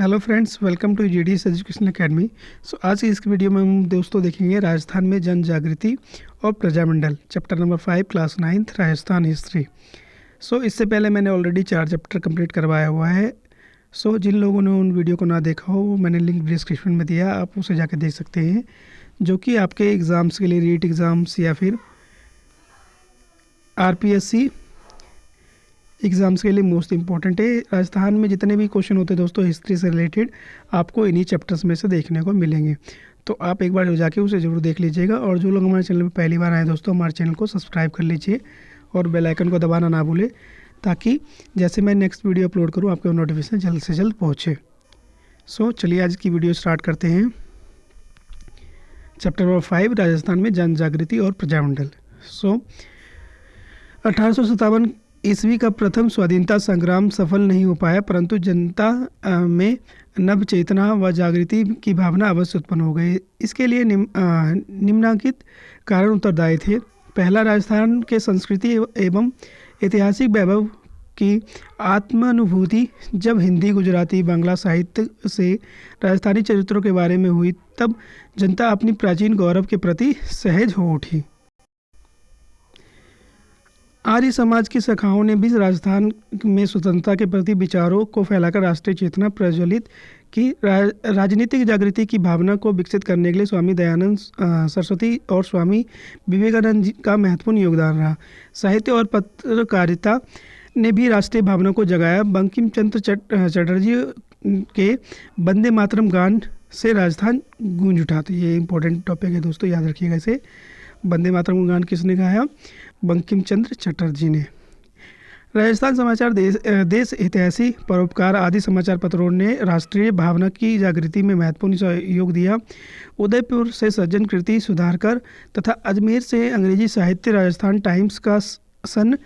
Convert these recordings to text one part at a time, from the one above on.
Hello friends, welcome to GDS education academy. आज की इस वीडियो में हम दोस्तों देखेंगे राजस्थान में जन जागृति और Prajamandal, chapter number 5, class 9th, Rajasthan history. इससे पहले मैंने ऑलरेडी 4 चैप्टर कंप्लीट करवाया हुआ है। जिन लोगों ने उन वीडियो को ना देखा हो, वो मैंने लिंक डिस्क्रिप्शन में दिया, आप उसे जाकर देख सकते हैं, जो कि आपके एग्ज़ाम्स के लिए, रीट एग्ज़ाम्स या फिर आरपीएससी एग्ज़ाम्स के लिए मोस्ट इंपॉर्टेंट है। राजस्थान में जितने भी क्वेश्चन होते हैं दोस्तों हिस्ट्री से रिलेटेड, आपको इन्हीं चैप्टर्स में से देखने को मिलेंगे। तो आप एक बार जाके उसे ज़रूर देख लीजिएगा। और जो लोग हमारे चैनल पर पहली बार आए दोस्तों, हमारे चैनल को सब्सक्राइब कर लीजिए और बेल आइकन को दबाना ना भूलें, ताकि जैसे मैं नेक्स्ट वीडियो अपलोड करूँ आपके नोटिफिकेशन जल्द से जल्द पहुँचे। चलिए आज की वीडियो स्टार्ट करते हैं। चैप्टर नंबर 5, राजस्थान में जन जागृति और प्रजामंडल। 1857 ईस्वी का प्रथम स्वाधीनता संग्राम सफल नहीं हो पाया, परंतु जनता में नव चेतना व जागृति की भावना अवश्य उत्पन्न हो गई। इसके लिए निम्नलिखित कारण उत्तरदायी थे। पहला, राजस्थान के संस्कृति एवं ऐतिहासिक वैभव की आत्मानुभूति जब हिंदी, गुजराती, बांग्ला साहित्य से राजस्थानी चरित्रों के बारे में हुई, तब जनता अपनी प्राचीन गौरव के प्रति सहज हो उठी। आर्य समाज की शाखाओं ने भी राजस्थान में स्वतंत्रता के प्रति विचारों को फैलाकर राष्ट्रीय चेतना प्रज्वलित की। राजनीतिक जागृति की भावना को विकसित करने के लिए स्वामी दयानंद सरस्वती और स्वामी विवेकानंद जी का महत्वपूर्ण योगदान रहा। साहित्य और पत्रकारिता ने भी राष्ट्रीय भावना को जगाया। बंकिम चंद्र चटर्जी के वंदे मातरम गान से राजस्थान गूंज उठा। तो ये इंपॉर्टेंट टॉपिक है दोस्तों, याद रखिएगा इसे। वंदे मातरम गान किसने गाया? बंकिम चंद्र चटर्जी ने। राजस्थान समाचार, देश हितैषी, परोपकार आदि समाचार पत्रों ने राष्ट्रीय भावना की जागृति में महत्वपूर्ण सहयोग दिया। उदयपुर से सज्जन कृति सुधारकर तथा अजमेर से अंग्रेजी साहित्य राजस्थान टाइम्स का सन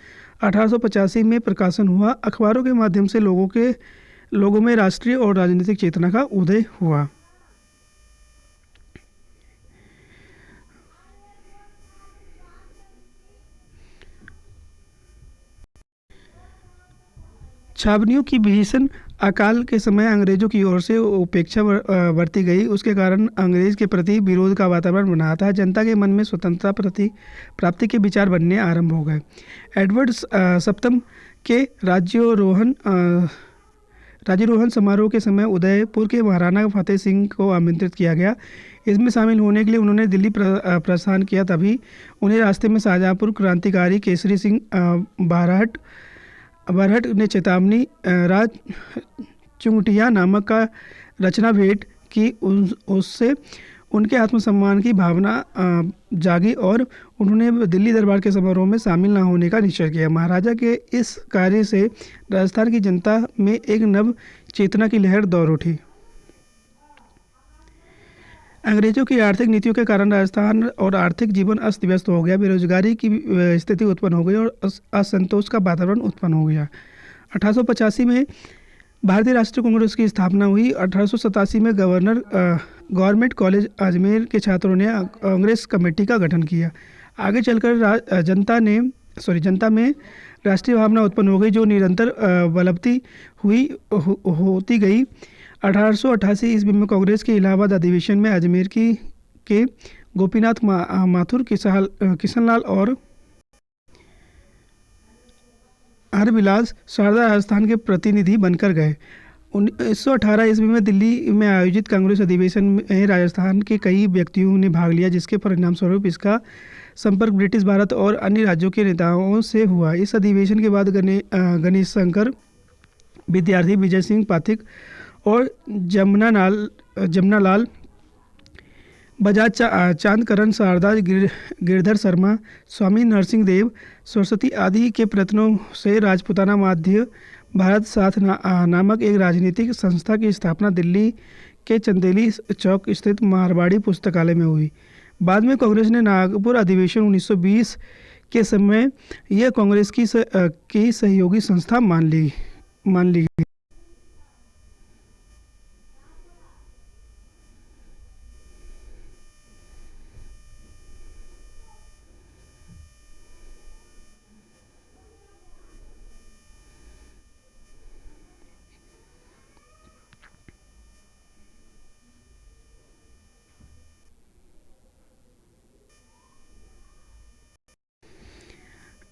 1885 में प्रकाशन हुआ। अखबारों के माध्यम से लोगों में राष्ट्रीय और राजनीतिक चेतना का उदय हुआ। छावनियों की भीषण अकाल के समय अंग्रेजों की ओर से उपेक्षा बरती गई। उसके कारण अंग्रेज के प्रति विरोध का वातावरण बना था। जनता के मन में स्वतंत्रता प्राप्ति के विचार बनने आरंभ हो गए। एडवर्ड सप्तम के राज्यारोहण समारोह के समय उदयपुर के महाराणा फतेह सिंह को आमंत्रित किया गया। इसमें शामिल होने के लिए उन्होंने दिल्ली प्रस्थान किया। तभी उन्हें रास्ते में शाहजहाँपुर क्रांतिकारी केसरी सिंह बरहट ने चेतावनी राज चुंगटिया नामक का रचना भेंट की। उससे उनके आत्मसम्मान की भावना जागी और उन्होंने दिल्ली दरबार के समारोह में शामिल न होने का निश्चय किया। महाराजा के इस कार्य से राजस्थान की जनता में एक नव चेतना की लहर दौड़ उठी। अंग्रेजों की आर्थिक नीतियों के कारण राजस्थान और आर्थिक जीवन अस्त व्यस्त हो गया। बेरोजगारी की स्थिति उत्पन्न हो गई और असंतोष का वातावरण उत्पन्न हो गया। 1885 में भारतीय राष्ट्रीय कांग्रेस की स्थापना हुई। 1887 में गवर्नमेंट कॉलेज अजमेर के छात्रों ने कांग्रेस कमेटी का गठन किया। आगे चलकर जनता में राष्ट्रीय भावना उत्पन्न हो गई, जो निरंतर बलवती होती गई। 1888 ईस्वी में कांग्रेस के इलाहाबाद अधिवेशन में अजमेर के गोपीनाथ माथुर, किशनलाल और हरबिलास शारदा राजस्थान के प्रतिनिधि बनकर गए। 1918 ईस्वी में दिल्ली में आयोजित कांग्रेस अधिवेशन में राजस्थान के कई व्यक्तियों ने भाग लिया, जिसके परिणाम स्वरूप इसका संपर्क ब्रिटिश भारत और अन्य राज्यों के नेताओं से हुआ। इस अधिवेशन के बाद गणेश शंकर विद्यार्थी, विजय सिंह पाठक और जमनालाल बजाज, चांदकरण शारदा, गिरधर शर्मा, स्वामी नरसिंह देव, सरस्वती आदि के प्रयत्नों से राजपूताना मध्य भारत साथ नामक एक राजनीतिक संस्था की स्थापना दिल्ली के चंदेली चौक स्थित मारवाड़ी पुस्तकालय में हुई। बाद में कांग्रेस ने नागपुर अधिवेशन 1920 के समय यह कांग्रेस की सहयोगी संस्था मान ली गई।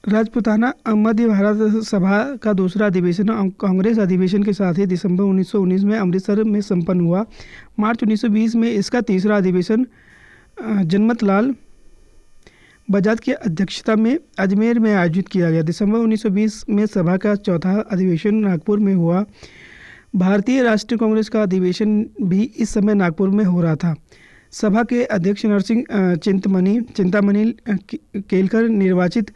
राजपूताना मध्य भारत सभा का दूसरा अधिवेशन कांग्रेस अधिवेशन के साथ ही दिसंबर 1919 में अमृतसर में संपन्न हुआ। मार्च 1920 में इसका तीसरा अधिवेशन जनमत लाल बजाज की अध्यक्षता में अजमेर में आयोजित किया गया। दिसंबर 1920 में सभा का चौथा अधिवेशन नागपुर में हुआ। भारतीय राष्ट्रीय कांग्रेस का अधिवेशन भी इस समय नागपुर में हो रहा था। सभा के अध्यक्ष नरसिंह चिंतामणि केलकर निर्वाचित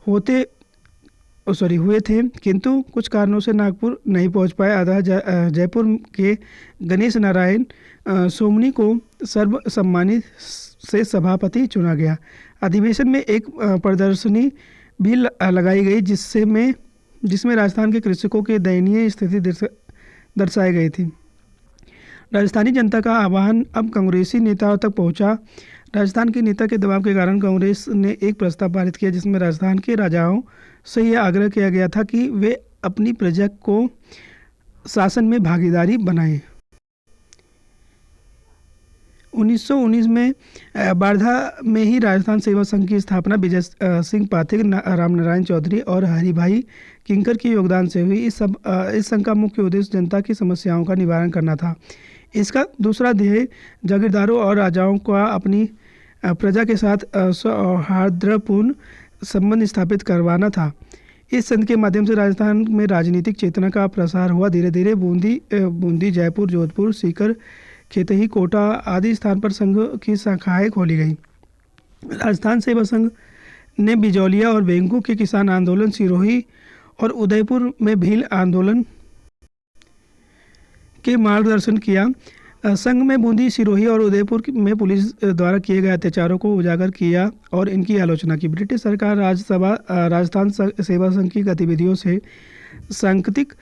हुए थे, किंतु कुछ कारणों से नागपुर नहीं पहुंच पाए। अतः जयपुर के गणेश नारायण सोमनी को सर्वसम्मानित से सभापति चुना गया। अधिवेशन में एक प्रदर्शनी भी लगाई गई जिसमें राजस्थान के कृषकों की दयनीय स्थिति दर्शाई गई थी। राजस्थानी जनता का आह्वान अब कांग्रेसी नेताओं तक पहुंचा। राजस्थान के नेता के दबाव के कारण कांग्रेस ने एक प्रस्ताव पारित किया जिसमें राजस्थान के राजाओं से यह आग्रह किया गया था कि वे अपनी प्रजा को शासन में भागीदारी बनाएं। 1919 में बारधा में ही राजस्थान सेवा संघ की स्थापना विजय सिंह पाठक, रामनारायण चौधरी और हरिभाई किंकर के योगदान से हुई। इस संघ का मुख्य उद्देश्य जनता की समस्याओं का निवारण करना था। इसका दूसरा ध्येय जागीरदारों और राजाओं का अपनी प्रजा के साथ सौहार्दपूर्ण संबंध स्थापित करवाना था। इस संघ के माध्यम से राजस्थान में राजनीतिक चेतना का प्रसार हुआ। धीरे धीरे बूंदी, जयपुर, जोधपुर, सीकर, खेतही, कोटा आदि स्थान पर संघ की शाखाएं खोली गई। राजस्थान सेवा संघ ने बिजौलिया और बैंकों के किसान आंदोलन, सिरोही और उदयपुर में भील आंदोलन के मार्गदर्शन किया। संघ में बूंदी, सिरोही और उदयपुर में पुलिस द्वारा किए गए अत्याचारों को उजागर किया और इनकी आलोचना की। ब्रिटिश सरकार राजस्थान सेवा संघ की गतिविधियों से संकटित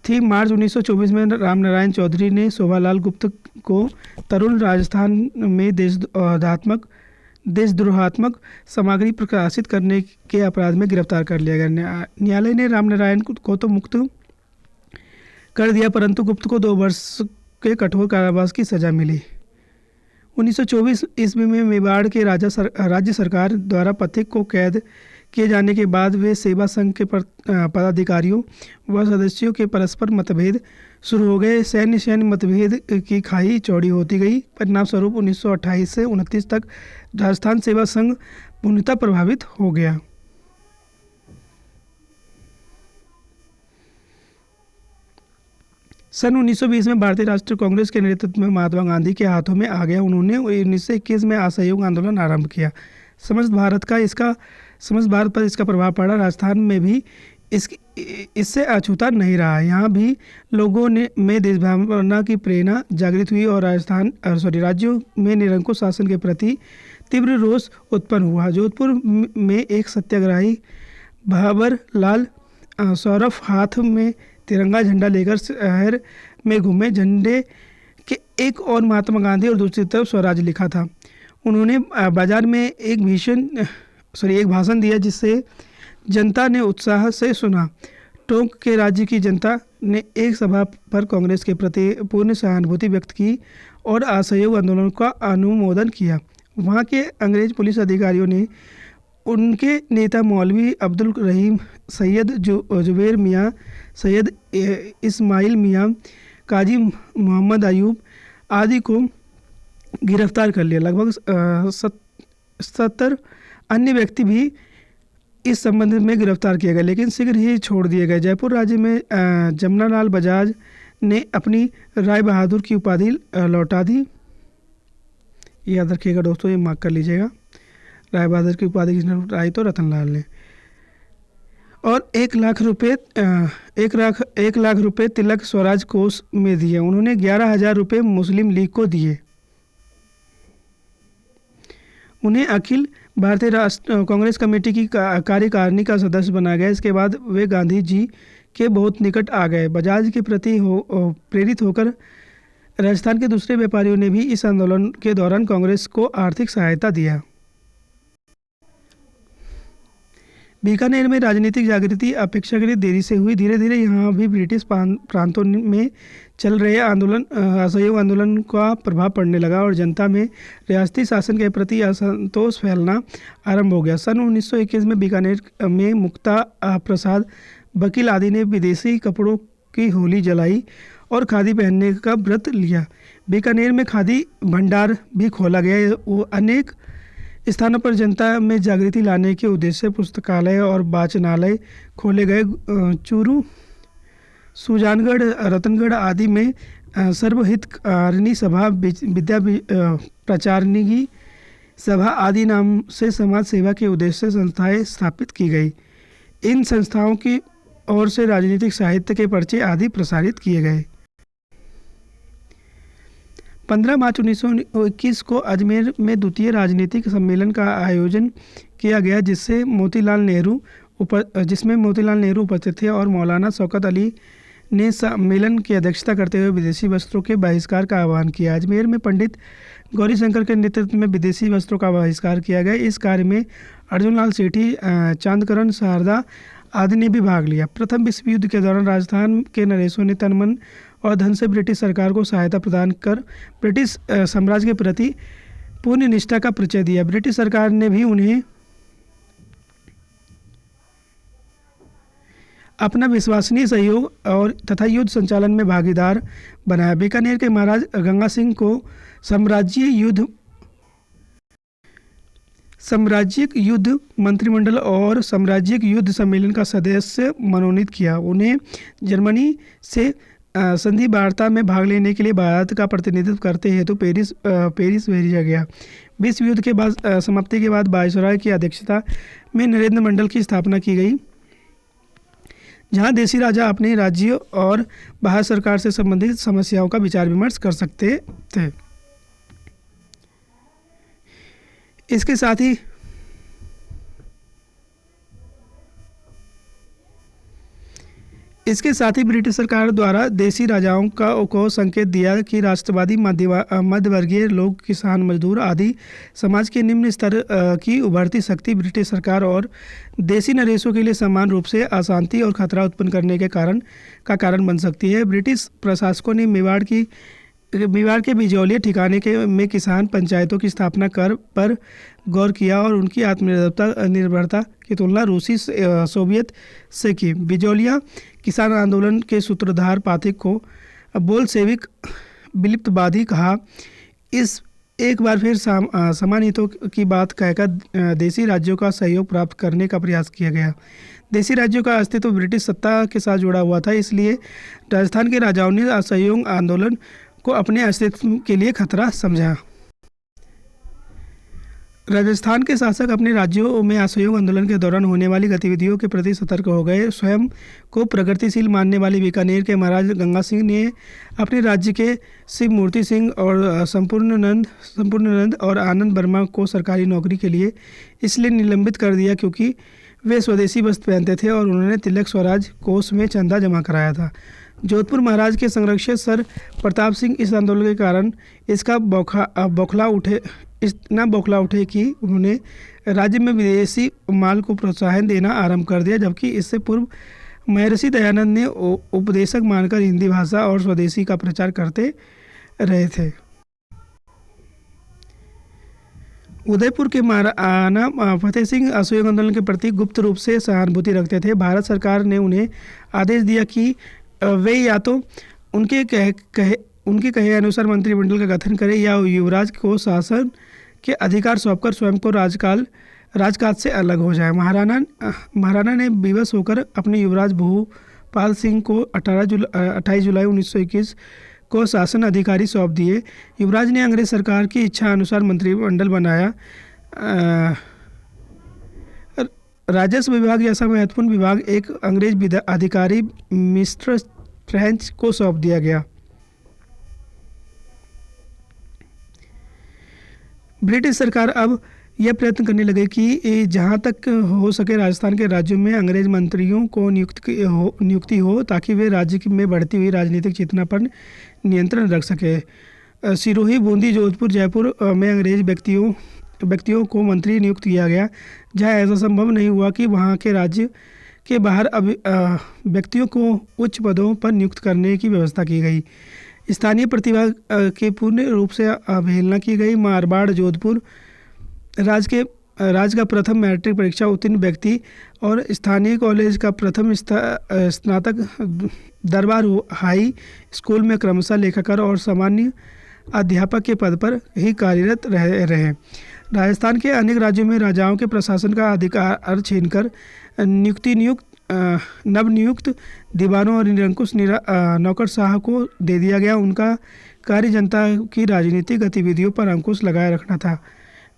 थी। मार्च 1924 में रामनारायण चौधरी ने शोभालाल गुप्त को तरुण राजस्थान में देशद्रोहात्मक सामग्री प्रकाशित करने के अपराध में गिरफ्तार कर लिया गया। न्यायालय ने रामनारायण को तो मुक्त कर दिया, परंतु गुप्त को 2 वर्ष के कठोर कारावास की सजा मिली। 1924 ईस्वी में मेवाड़ के राज्य सरकार द्वारा पथिक को कैद किए जाने के बाद वे सेवा संघ के पदाधिकारियों व सदस्यों के परस्पर मतभेद शुरू हो गए। सैन्य मतभेद की खाई चौड़ी होती गई। परिणाम स्वरूप 1928 से 29 तक राजस्थान सेवा संघ पूर्णतः प्रभावित हो गया। सन 1920 में भारतीय राष्ट्रीय कांग्रेस के नेतृत्व में महात्मा गांधी के हाथों में आ गया। उन्होंने 1921 में असहयोग आंदोलन आरंभ किया। समस्त भारत पर इसका प्रभाव पड़ा। राजस्थान में भी इससे अछूता नहीं रहा। यहाँ भी लोगों में देशभावना की प्रेरणा जागृत हुई और राज्यों में निरंकुश शासन के प्रति तीव्र रोष उत्पन्न हुआ। जोधपुर में एक सत्याग्रही भाबर लाल सौरफ हाथ में तिरंगा झंडा लेकर शहर में घूमे। झंडे के एक और महात्मा गांधी और दूसरी तरफ स्वराज लिखा था। उन्होंने बाजार में एक भाषण दिया जिसे जनता ने उत्साह से सुना। टोंक के राज्य की जनता ने एक सभा पर कांग्रेस के प्रति पूर्ण सहानुभूति व्यक्त की और असहयोग आंदोलन का अनुमोदन किया। वहाँ के अंग्रेज पुलिस अधिकारियों ने उनके नेता मौलवी अब्दुल रहीम, सैयद जुबैर मियाँ, सैयद इस्माइल मियाँ, काजी मोहम्मद अयूब आदि को गिरफ्तार कर लिया। लगभग 70 अन्य व्यक्ति भी इस संबंध में गिरफ्तार किए गए, लेकिन शीघ्र ही छोड़ दिए गए। जयपुर राज्य में जमनालाल बजाज ने अपनी राय बहादुर की उपाधि लौटा दी। याद रखिएगा दोस्तों, ये मार्क कर लीजिएगा। राय बहादुर की उपाधि किसने लौटाई? तो रतनलाल ने। और 1 लाख रुपए तिलक स्वराज कोष में दिए। उन्होंने 11,000 रुपये मुस्लिम लीग को दिए। उन्हें अखिल भारतीय कांग्रेस कमेटी की कार्यकारिणी का सदस्य बनाया गया। इसके बाद वे गांधी जी के बहुत निकट आ गए। बजाज के प्रति प्रेरित होकर राजस्थान के दूसरे व्यापारियों ने भी इस आंदोलन के दौरान कांग्रेस को आर्थिक सहायता दिया। बीकानेर में राजनीतिक जागृति अपेक्षाकृत देरी से हुई। धीरे धीरे यहाँ भी ब्रिटिश प्रांतों में चल रहे असहयोग आंदोलन का प्रभाव पड़ने लगा और जनता में रियासती शासन के प्रति असंतोष फैलना आरंभ हो गया। सन 1921 में बीकानेर में मुक्ता प्रसाद वकील आदि ने विदेशी कपड़ों की होली जलाई और खादी पहनने का व्रत लिया। बीकानेर में खादी भंडार भी खोला गया। वो अनेक स्थानों पर जनता में जागृति लाने के उद्देश्य से पुस्तकालय और वाचनालय खोले गए। चूरू, सुजानगढ़, रतनगढ़ आदि में सर्वहितकारिणी सभा, विद्या प्रचारिणी सभा आदि नाम से समाज सेवा के उद्देश्य से संस्थाएं स्थापित की गई। इन संस्थाओं की ओर से राजनीतिक साहित्य के पर्चे आदि प्रसारित किए गए। 15 मार्च 1921 को अजमेर में द्वितीय राजनीतिक सम्मेलन का आयोजन किया गया, जिसमें मोतीलाल नेहरू उपस्थित थे और मौलाना शौकत अली ने सम्मेलन की अध्यक्षता करते हुए विदेशी वस्त्रों के बहिष्कार का आह्वान किया। अजमेर में पंडित गौरीशंकर के नेतृत्व में विदेशी वस्त्रों का बहिष्कार किया गया। इस कार्य में अर्जुन लाल सेठी, चांदकरण शारदा आदि ने भी भाग लिया। प्रथम विश्व युद्ध के दौरान राजस्थान के नरेशों ने तन मन और धन से ब्रिटिश सरकार को सहायता प्रदान कर ब्रिटिश साम्राज्य के प्रति पूर्ण निष्ठा का परिचय दिया। ब्रिटिश सरकार ने भी उन्हें अपना विश्वसनीय सहयोग और तथा युद्ध संचालन में भागीदार बनाया। बीकानेर के महाराज गंगा सिंह को साम्राज्यिक युद्ध मंत्रिमंडल और साम्राज्यिक युद्ध सम्मेलन का सदस्य मनोनीत किया। उन्हें जर्मनी से संधि वार्ता में भाग लेने के लिए भारत का प्रतिनिधित्व करते हेतु पेरिस भेजा गया। विश्व युद्ध के बाद समाप्ति के बाद वायसराय की अध्यक्षता में नरेंद्र मंडल की स्थापना की गई, जहां देशी राजा अपने राज्य और भारत सरकार से संबंधित समस्याओं का विचार विमर्श कर सकते थे। इसके साथ ही ब्रिटिश सरकार द्वारा देशी राजाओं को संकेत दिया कि राष्ट्रवादी, मध्यवर्गीय लोग, किसान, मजदूर आदि समाज के निम्न स्तर की उभरती शक्ति ब्रिटिश सरकार और देशी नरेशों के लिए समान रूप से अशांति और खतरा उत्पन्न करने के कारण बन सकती है। ब्रिटिश प्रशासकों ने मेवाड़ के बिजौलिया ठिकाने में किसान पंचायतों की स्थापना पर गौर किया और उनकी आत्मनिर्भरता की तुलना रूसी सोवियत से की। बिजौलिया किसान आंदोलन के सूत्रधार पाठक को बोल्शेविक विप्लववादी कहा। इस एक बार फिर समान हितों की बात कहकर देशी राज्यों का सहयोग प्राप्त करने का प्रयास किया गया। देशी राज्यों का अस्तित्व ब्रिटिश सत्ता के साथ जुड़ा हुआ था, इसलिए राजस्थान के राजाओं ने असहयोग आंदोलन को अपने अस्तित्व के लिए खतरा समझा। राजस्थान के शासक अपने राज्यों में असहयोग आंदोलन के दौरान होने वाली गतिविधियों के प्रति सतर्क हो गए। स्वयं को प्रगतिशील मानने वाले बीकानेर के महाराज गंगा सिंह ने अपने राज्य के शिव मूर्ति सिंह और संपूर्णानंद और आनंद वर्मा को सरकारी नौकरी के लिए इसलिए निलंबित कर दिया क्योंकि वे स्वदेशी वस्त्र पहनते थे और उन्होंने तिलक स्वराज कोष में चंदा जमा कराया था। जोधपुर महाराज के संरक्षक सर प्रताप सिंह इस आंदोलन के कारण इतना बौखला उठे कि उन्होंने राज्य में विदेशी माल को प्रोत्साहन देना आरंभ कर दिया, जबकि इससे पूर्व महर्षि दयानंद ने उपदेशक मानकर हिंदी भाषा और स्वदेशी का प्रचार करते रहे थे। उदयपुर के महाराणा फतेह सिंह असहयोग आंदोलन के प्रति गुप्त रूप से सहानुभूति रखते थे। भारत सरकार ने उन्हें आदेश दिया कि वे या तो उनके कहे अनुसार मंत्रिमंडल का गठन करें या युवराज को शासन के अधिकार सौंपकर स्वयं को राजकाज से अलग हो जाए। महाराणा ने विवश होकर अपने युवराज भूपाल सिंह को 28 जुलाई 1921 को शासन अधिकारी सौंप दिए। युवराज ने अंग्रेज सरकार की इच्छा अनुसार मंत्रिमंडल बनाया। राजस्व विभाग जैसा महत्वपूर्ण विभाग एक अंग्रेज अधिकारी मिस्टर फ्रेंच को सौंप दिया गया। ब्रिटिश सरकार अब यह प्रयत्न करने लगे कि जहां तक हो सके राजस्थान के राज्यों में अंग्रेज मंत्रियों को नियुक्ति हो ताकि वे राज्य में बढ़ती हुई राजनीतिक चेतना पर नियंत्रण रख सके। सिरोही, बूंदी, जोधपुर, जयपुर में अंग्रेज व्यक्तियों व्यक्तियों को मंत्री नियुक्त किया गया, जहां ऐसा संभव नहीं हुआ कि वहां के राज्य के बाहर व्यक्तियों को उच्च पदों पर नियुक्त करने की व्यवस्था की गई। स्थानीय प्रतिभा की पूर्ण रूप से अवहेलना की गई। मारवाड़ जोधपुर राज्य का प्रथम मैट्रिक परीक्षा उत्तीर्ण व्यक्ति और स्थानीय कॉलेज का प्रथम स्नातक दरबार हाई स्कूल में क्रमशः लेखाकार और सामान्य अध्यापक के पद पर ही कार्यरत रहे। राजस्थान के अनेक राज्यों में राजाओं के प्रशासन का अधिकार छीनकर नवनियुक्त दीवानों और निरंकुश नौकरशाह को दे दिया गया। उनका कार्य जनता की राजनीतिक गतिविधियों पर अंकुश लगाए रखना था।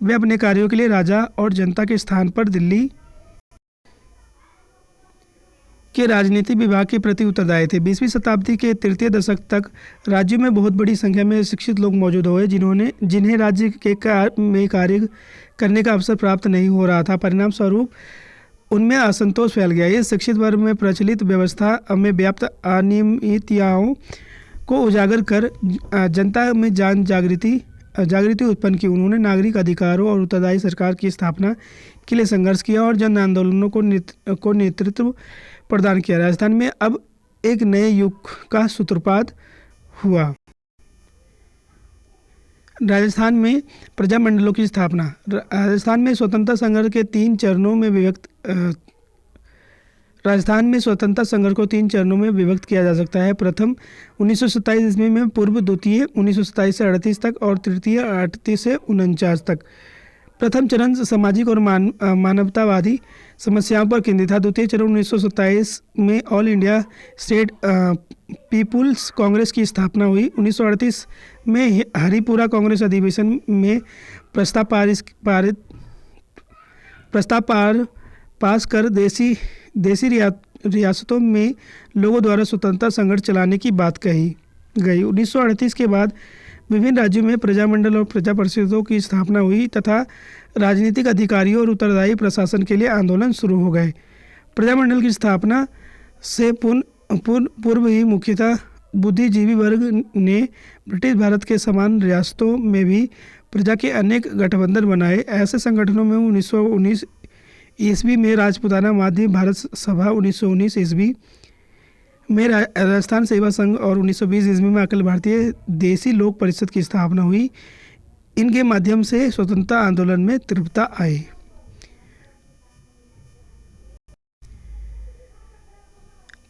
वे अपने कार्यों के लिए राजा और जनता के स्थान पर दिल्ली के राजनीतिक विभाग के प्रति उत्तरदायी थे। 20वीं शताब्दी के तृतीय दशक तक राज्यों में बहुत बड़ी संख्या में शिक्षित लोग मौजूद हुए, जिन्हें राज्य के में कार्य करने का अवसर प्राप्त नहीं हो रहा था। परिणाम स्वरूप उनमें असंतोष फैल गया। इस शिक्षित वर्ग में प्रचलित व्यवस्था में व्याप्त अनियमितताओं को उजागर कर जनता में जागृति उत्पन्न की। उन्होंने नागरिक अधिकारों और उत्तरदायी सरकार की स्थापना के लिए संघर्ष किया और जन आंदोलनों को नेतृत्व प्रदान किया। राजस्थान में अब एक नए युग का सूत्रपात हुआ। राजस्थान में प्रजामंडलों की स्थापना। राजस्थान में स्वतंत्रता संघर्ष को तीन चरणों में विभक्त किया जा सकता है। प्रथम 1927 ईस्वी में पूर्व, द्वितीय 1927 से 38 तक और तृतीय 38 से 49 तक। प्रथम चरण सामाजिक और मानवतावादी समस्याओं पर केंद्रित था। द्वितीय चरण 1927 में all India state people's congress की स्थापना हुई। 1938 में हरिपुरा कांग्रेस अधिवेशन में प्रस्ताव पास कर देसी रियासतों में लोगों द्वारा स्वतंत्रता संघर्ष चलाने की बात कही गई। 1938 के बाद विभिन्न राज्यों में प्रजामंडल और प्रजा परिषदों की स्थापना हुई तथा राजनीतिक अधिकारियों और उत्तरदायी प्रशासन के लिए आंदोलन शुरू हो गए। प्रजामंडल की स्थापना से पूर्व ही मुख्यतः बुद्धिजीवी वर्ग ने ब्रिटिश भारत के समान रियासतों में भी प्रजा के अनेक गठबंधन बनाए। ऐसे संगठनों में 1919 ईस्वी में राजपूताना माध्य भारत सभा, 1919 ईस्वी में राजस्थान सेवा संघ और 1920 ईस्वी में अखिल भारतीय देसी लोक परिषद की स्थापना हुई। इनके माध्यम से स्वतंत्रता आंदोलन में तीव्रता आई।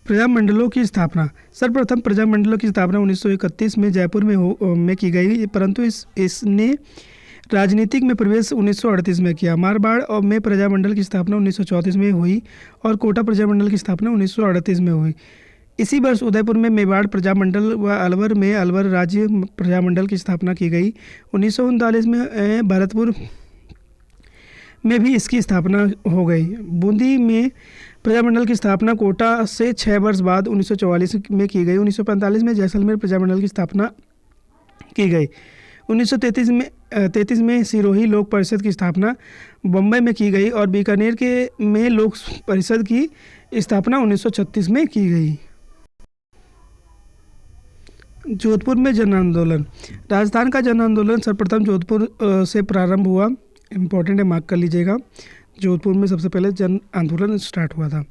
प्रजामंडलों की स्थापना। सर्वप्रथम प्रजामंडलों की स्थापना 1931 में जयपुर में की गई, परंतु इसने राजनीतिक में प्रवेश 1938 में किया। मारवाड़ में प्रजामंडल की स्थापना 1934 में हुई और कोटा प्रजामंडल की स्थापना 1938 में हुई। इसी वर्ष उदयपुर में मेवाड़ प्रजामंडल व अलवर में अलवर राज्य प्रजामंडल की स्थापना की गई। 1939 में भरतपुर में भी इसकी स्थापना हो गई। बूंदी में प्रजामंडल की स्थापना कोटा से 6 वर्ष बाद 1944 में की गई। 1945 में जैसलमेर प्रजामंडल की स्थापना की गई। 1933 में सिरोही लोक परिषद की स्थापना बम्बई में की गई और बीकानेर में लोक परिषद की स्थापना 1936 में की गई। जोधपुर में जन आंदोलन। राजस्थान का जन आंदोलन सर्वप्रथम जोधपुर से प्रारंभ हुआ। इम्पोर्टेंट है, मार्क कर लीजिएगा। जोधपुर में सबसे पहले जन आंदोलन स्टार्ट हुआ था।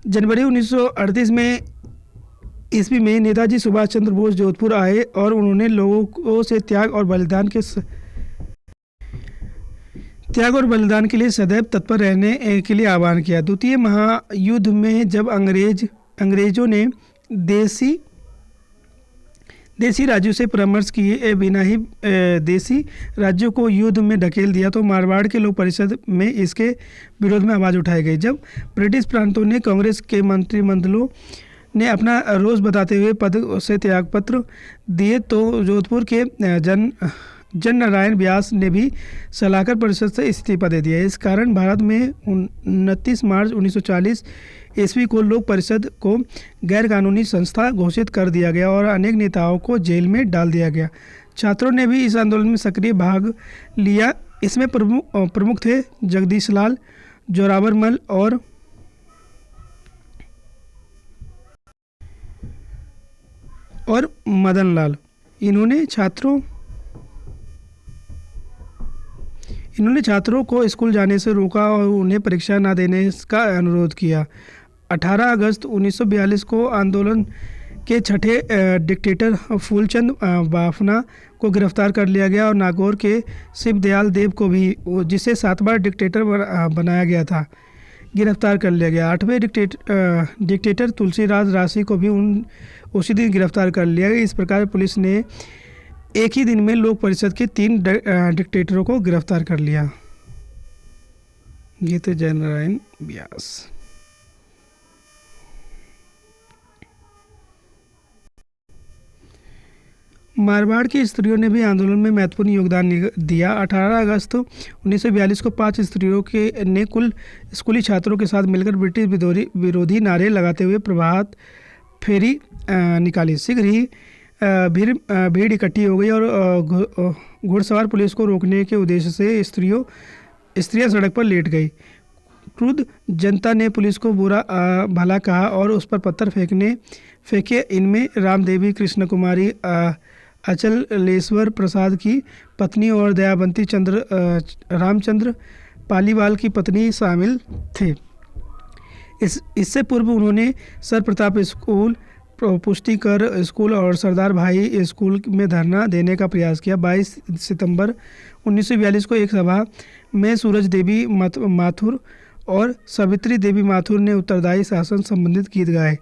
जनवरी 1938 में ईस्वी में नेताजी सुभाष चंद्र बोस जोधपुर आए और उन्होंने लोगों से त्याग और बलिदान के लिए सदैव तत्पर रहने के लिए आह्वान किया। द्वितीय महायुद्ध में जब अंग्रेजों ने देसी राज्यों से परामर्श किए बिना ही देसी राज्यों को युद्ध में ढकेल दिया तो मारवाड़ के लोक परिषद में इसके विरोध में आवाज़ उठाई गई। जब ब्रिटिश प्रांतों ने कांग्रेस के मंत्रिमंडलों ने अपना रोष बताते हुए पद से त्यागपत्र दिए तो जोधपुर के जन नारायण व्यास ने भी सलाहकार परिषद से इस्तीफा दे दिया। इस कारण भारत में 29 मार्च 1940 ईस्वी को लोक परिषद को गैर कानूनी संस्था घोषित कर दिया गया और अनेक नेताओं को जेल में डाल दिया गया। छात्रों ने भी इस आंदोलन में सक्रिय भाग लिया। इसमें प्रमुख थे जगदीश लाल, जोरावर मल और मदन लाल। इन्होंने छात्रों को स्कूल जाने से रोका और उन्हें परीक्षा न देने का अनुरोध किया। 18 अगस्त 1942 को आंदोलन के छठे डिक्टेटर फूलचंद बाफना को गिरफ्तार कर लिया गया और नागौर के शिवदयाल देव को भी, जिसे 7वां डिक्टेटर बनाया गया था, गिरफ्तार कर लिया गया। 8वें डिक्टेटर तुलसीराज राशि को भी उसी दिन गिरफ्तार कर लिया गया। इस प्रकार पुलिस ने एक ही दिन में लोक परिषद के 3 डिक्टेटरों को गिरफ्तार कर लिया। ये थे जयनारायण व्यास। मारवाड़ की स्त्रियों ने भी आंदोलन में महत्वपूर्ण योगदान दिया। 18 अगस्त 1942 को 5 स्त्रियों ने कुल स्कूली छात्रों के साथ मिलकर ब्रिटिश विरोधी नारे लगाते हुए प्रभात फेरी निकाली। शीघ्र ही भीड़ इकट्ठी हो गई और घुड़सवार पुलिस को रोकने के उद्देश्य से स्त्रियां सड़क पर लेट गई। क्रुद्ध जनता ने पुलिस को बुरा भला कहा और उस पर पत्थर फेंके। इनमें रामदेवी, कृष्ण कुमारी, अचलेश्वर प्रसाद की पत्नी और दयावंती रामचंद्र पालीवाल की पत्नी शामिल थे। इससे पूर्व उन्होंने सर प्रताप स्कूल, पुष्टिकर स्कूल और सरदार भाई स्कूल में धरना देने का प्रयास किया। 22 सितंबर 1942 को एक सभा में सूरज देवी माथुर और सावित्री देवी माथुर ने उत्तरदायी शासन संबंधित गीत गाए।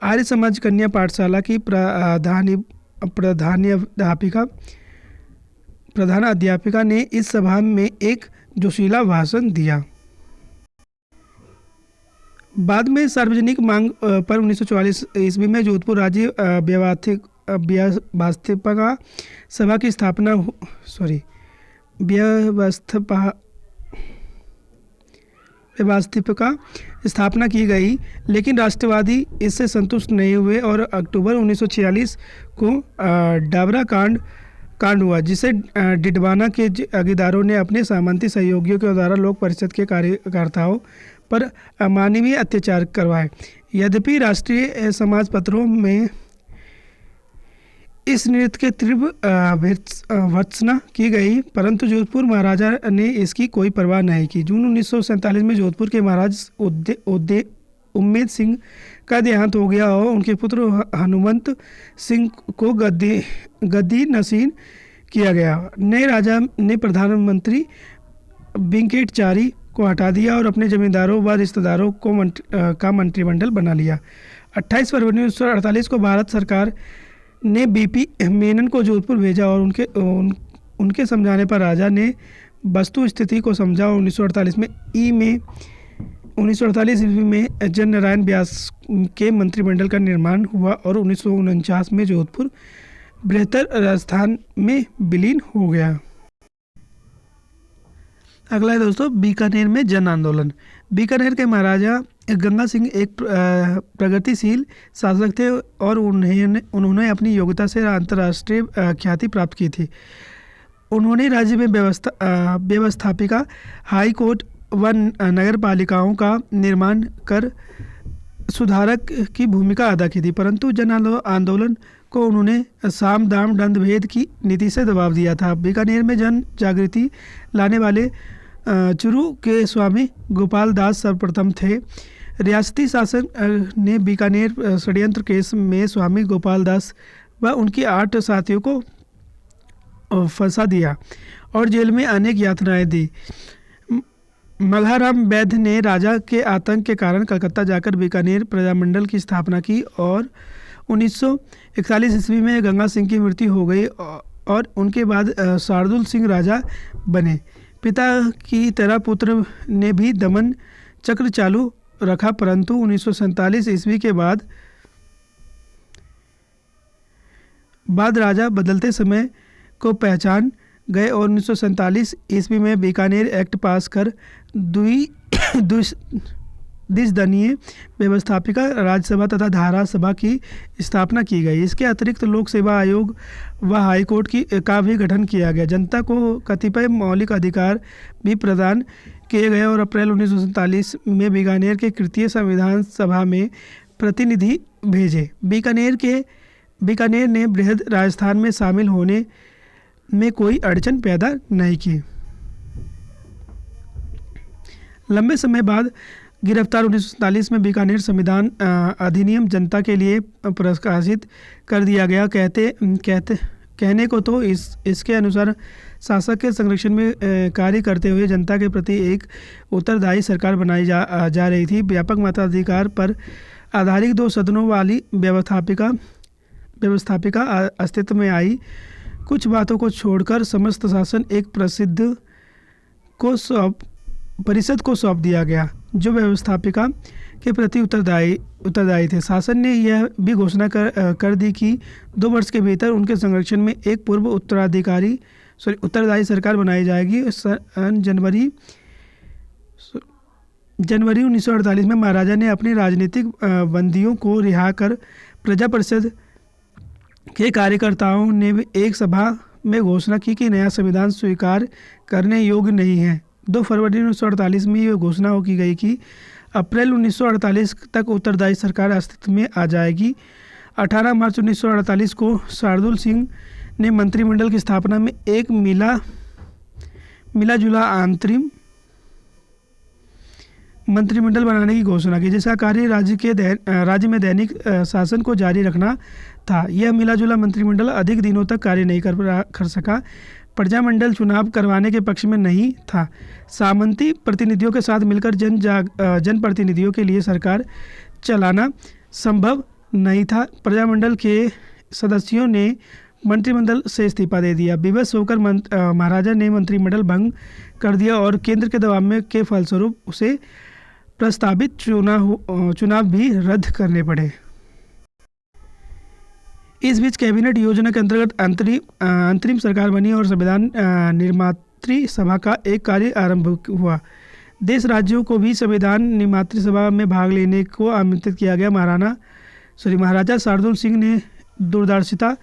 आर्य समाज कन्या पाठशाला की प्रधान अध्यापिका ने इस सभा में एक जोशीला भाषण दिया। बाद में सार्वजनिक मांग पर 1944 ईस्वी में जोधपुर राज्य व्यवस्थापिका सभा की स्थापना की गई, लेकिन राष्ट्रवादी इससे संतुष्ट नहीं हुए और अक्टूबर 1946 को डाबरा कांड हुआ, जिसे डिडवाना के जगीरदारों ने अपने सामंती सहयोगियों के द्वारा लोक परिषद के कार्यकर्ताओं पर अमानवीय अत्याचार करवाए। यद्यपि राष्ट्रीय समाज पत्रों में इस नृत्य के तीव्र भर्त्सना की गई, परंतु जोधपुर महाराजा ने इसकी कोई परवाह नहीं की। जून 1947 में जोधपुर के महाराज उम्मेद सिंह का देहांत हो गया और उनके पुत्र हनुमंत सिंह को गद्दी नसीन किया गया। नए राजा ने प्रधानमंत्री वेंकटचारी को हटा दिया और अपने जमींदारों व रिश्तेदारों का मंत्रिमंडल बना लिया। 28 फरवरी 1948 को भारत सरकार ने बीपी मेनन को जोधपुर भेजा और उनके समझाने पर राजा ने वस्तु स्थिति को समझा और 1948 ईस्वी में जयनारायण व्यास के मंत्रिमंडल का निर्माण हुआ और 1949 में जोधपुर बृहत्तर राजस्थान में विलीन हो गया। अगला है दोस्तों बीकानेर में जन आंदोलन। बीकानेर के महाराजा गंगा सिंह एक प्रगतिशील शासक थे और उन्होंने अपनी योग्यता से अंतर्राष्ट्रीय ख्याति प्राप्त की थी। उन्होंने राज्य में व्यवस्थापिका, हाई कोर्ट व नगर पालिकाओं का निर्माण कर सुधारक की भूमिका अदा की थी, परंतु जन आंदोलन को उन्होंने साम दाम दंड भेद की नीति से दबाव दिया था। बीकानेर में जन जागृति लाने वाले चुरू के स्वामी गोपाल दास सर्वप्रथम थे। रियासती शासन ने बीकानेर षड्यंत्र केस में स्वामी गोपाल दास व उनके 8 साथियों को फंसा दिया और जेल में अनेक यातनाएं दी। मल्हाराम वैद्य ने राजा के आतंक के कारण कलकत्ता जाकर बीकानेर प्रजामंडल की स्थापना की और 1941 ईस्वी में गंगा सिंह की मृत्यु हो गई और उनके बाद शार्दुल सिंह राजा बने। पिता की तरह पुत्र ने भी दमन चक्र चालू रखा, परंतु 1947 ईस्वी के बाद राजा बदलते समय को पहचान गए और 1947 ईस्वी में बीकानेर एक्ट पास कर द्विसदनीय व्यवस्थापिका राज्यसभा तथा धारा सभा की स्थापना की गई। इसके अतिरिक्त लोक सेवा आयोग व हाईकोर्ट का भी गठन किया गया। जनता को कतिपय मौलिक अधिकार भी प्रदान किए गए और अप्रैल 1947 में बीकानेर के तृतीय संविधान सभा में प्रतिनिधि भेजे। बीकानेर ने बृहद राजस्थान में शामिल होने में कोई अड़चन पैदा नहीं की। लंबे समय बाद गिरफ्तार 1947 में बीकानेर संविधान अधिनियम जनता के लिए प्रकाशित कर दिया गया। कहने को तो इसके अनुसार शासक के संरक्षण में कार्य करते हुए जनता के प्रति एक उत्तरदायी सरकार बनाई जा रही थी। व्यापक मताधिकार पर आधारित 2 सदनों वाली व्यवस्थापिका अस्तित्व में आई। कुछ बातों को छोड़कर समस्त शासन एक परिषद को सौंप दिया गया, जो व्यवस्थापिका के प्रति उत्तरदायी थे। शासन ने यह भी घोषणा कर दी कि 2 वर्ष के भीतर उनके संरक्षण में एक पूर्व उत्तरदायी सरकार बनाई जाएगी। जनवरी 1948 में महाराजा ने अपने राजनीतिक बंदियों को रिहा कर प्रजा परिषद के कार्यकर्ताओं ने एक सभा में घोषणा की कि नया संविधान स्वीकार करने योग्य नहीं है। 2 फरवरी 1948 में यह घोषणा की गई कि अप्रैल 1948 तक उत्तरदायी सरकार अस्तित्व में आ जाएगी। 18 मार्च 1948 को शार्दुल सिंह ने मंत्रिमंडल की स्थापना में एक मिला-जुला अंतरिम मंत्रिमंडल बनाने की घोषणा की, जिसका कार्य राज्य में दैनिक शासन को जारी रखना था। यह मिला-जुला मंत्रिमंडल अधिक दिनों तक कार्य नहीं कर सका। प्रजामंडल चुनाव करवाने के पक्ष में नहीं था। सामंती प्रतिनिधियों के साथ मिलकर जनप्रतिनिधियों के लिए सरकार चलाना संभव नहीं था। प्रजामंडल के सदस्यों ने मंत्रिमंडल से इस्तीफा दे दिया। विवश होकर महाराजा ने मंत्रिमंडल भंग कर दिया और केंद्र के दबाव के फलस्वरूप उसे प्रस्तावित चुनाव भी रद्द करने पड़े। इस बीच कैबिनेट योजना के अंतर्गत अंतरिम सरकार बनी और संविधान निर्मात्री सभा का एक कार्य आरंभ हुआ। देश राज्यों को भी संविधान निर्मात्री सभा में भाग लेने को आमंत्रित किया गया। महाराजा शार्दुल सिंह ने दूरदर्शिता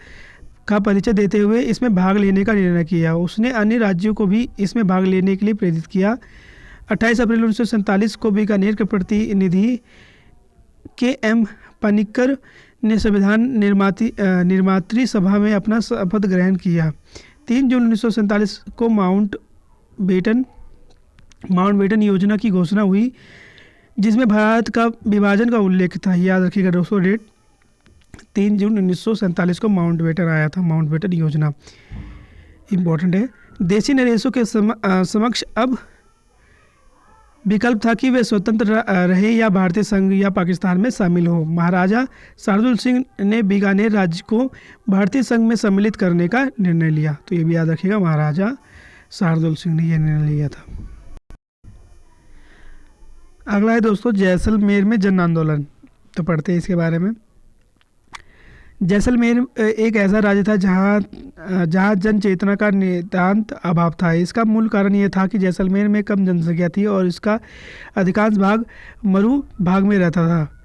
का परिचय देते हुए इसमें भाग लेने का निर्णय किया। उसने अन्य राज्यों को भी इसमें भाग लेने के लिए प्रेरित किया। 28 अप्रैल 1947 को बीकानेर के प्रतिनिधि के.एम. पनिक्कर ने संविधान निर्मात्री सभा में अपना शपथ ग्रहण किया। 3 जून 1947 को माउंटबेटन योजना की घोषणा हुई, जिसमें भारत का विभाजन का उल्लेख था। याद रखिएगा दोस्तों डेट, 3 जून 1947 को माउंटबेटन आया था। माउंटबेटन योजना इम्पोर्टेंट है। देशी नरेशों के समक्ष अब विकल्प था कि वे स्वतंत्र रहे या भारतीय संघ या पाकिस्तान में शामिल हो। महाराजा शार्दुल सिंह ने बीकानेर राज्य को भारतीय संघ में सम्मिलित करने का निर्णय लिया। तो ये भी याद रखिएगा, महाराजा शार्दुल सिंह ने यह निर्णय लिया था। अगला है दोस्तों जैसलमेर में जन आंदोलन। तो पढ़ते हैं इसके बारे में। जैसलमेर एक ऐसा राज्य था जहाँ जन चेतना का नितांत अभाव था। इसका मूल कारण यह था कि जैसलमेर में कम जनसंख्या थी और इसका अधिकांश भाग मरु भाग में रहता था।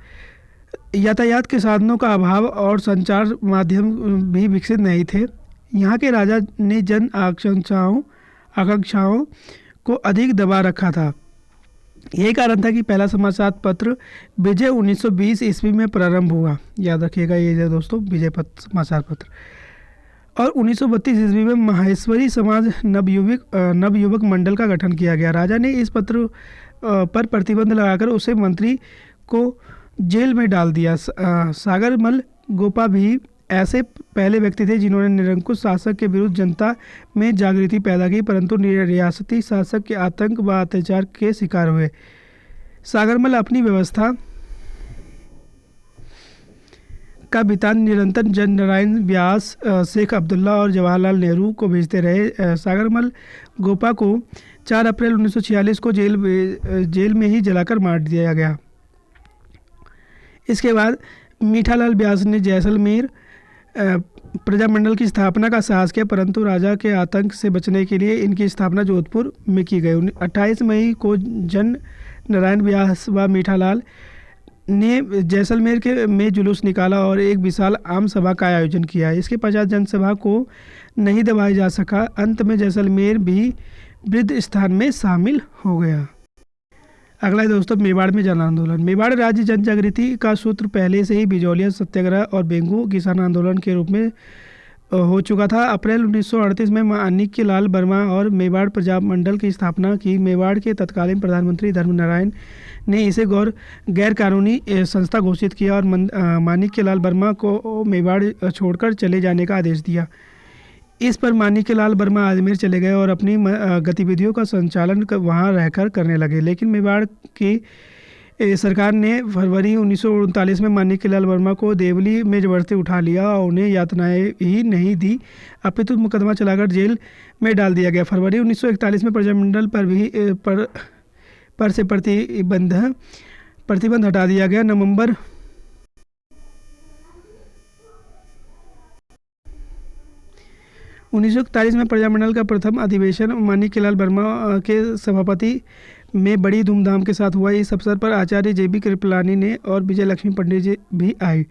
यातायात के साधनों का अभाव और संचार माध्यम भी विकसित नहीं थे। यहाँ के राजा ने जन आकांक्षाओं को अधिक दबा रखा था। यही कारण था कि पहला समाचार पत्र विजय 1920 ईस्वी में प्रारंभ हुआ। याद रखिएगा ये है दोस्तों, विजय समाचार पत्र। और 1932 ईस्वी में माहेश्वरी समाज नवयुवक मंडल का गठन किया गया। राजा ने इस पत्र पर प्रतिबंध लगाकर उसे मंत्री को जेल में डाल दिया। सागरमल गोपा भी ऐसे पहले व्यक्ति थे जिन्होंने निरंकुश शासक के विरुद्ध जनता में जागृति पैदा की, परंतु रियासती शासक के आतंक व अत्याचार के शिकार हुए। सागरमल अपनी व्यवस्था का वितान निरंतर जननारायण व्यास, शेख अब्दुल्ला और जवाहरलाल नेहरू को भेजते रहे। सागरमल गोपा को 4 अप्रैल 1946 को जेल में ही जलाकर मार दिया गया। इसके बाद मीठालाल व्यास ने जैसलमेर प्रजामंडल की स्थापना का साहस किया, परंतु राजा के आतंक से बचने के लिए इनकी स्थापना जोधपुर में की गई। 28 मई को जन नारायण व्यास व मीठालाल ने जैसलमेर में जुलूस निकाला और एक विशाल आम सभा का आयोजन किया। इसके पश्चात जनसभा को नहीं दबाया जा सका। अंत में जैसलमेर भी वृद्ध स्थान में शामिल हो गया। अगला है दोस्तों मेवाड़ में जन आंदोलन। मेवाड़ राज्य जन जागृति का सूत्र पहले से ही बिजौलिया सत्याग्रह और बेंगू किसान आंदोलन के रूप में हो चुका था। अप्रैल 1938 में माणिक्य लाल वर्मा और मेवाड़ प्रजा मंडल की स्थापना की। मेवाड़ के तत्कालीन प्रधानमंत्री धर्मनारायण ने इसे गैर कानूनी संस्था घोषित किया और माणिक्य लाल वर्मा को मेवाड़ छोड़कर चले जाने का आदेश दिया। इस पर माणिक्य लाल वर्मा अजमेर चले गए और अपनी गतिविधियों का संचालन वहां रहकर करने लगे। लेकिन मेवाड़ की सरकार ने फरवरी 1939 में माणिक्यलाल वर्मा को देवली में जबरदस्ती उठा लिया और उन्हें यातनाएं ही नहीं दी, अपितु मुकदमा चलाकर जेल में डाल दिया गया। फरवरी 1941 में प्रजामंडल पर से प्रतिबंध हटा दिया गया। नवंबर 1941 में प्रजामंडल का प्रथम अधिवेशन माणिक्यलाल वर्मा के सभापति में बड़ी धूमधाम के साथ हुआ। इस अवसर पर आचार्य JB कृपलानी ने और विजय लक्ष्मी पंडित जी भी आए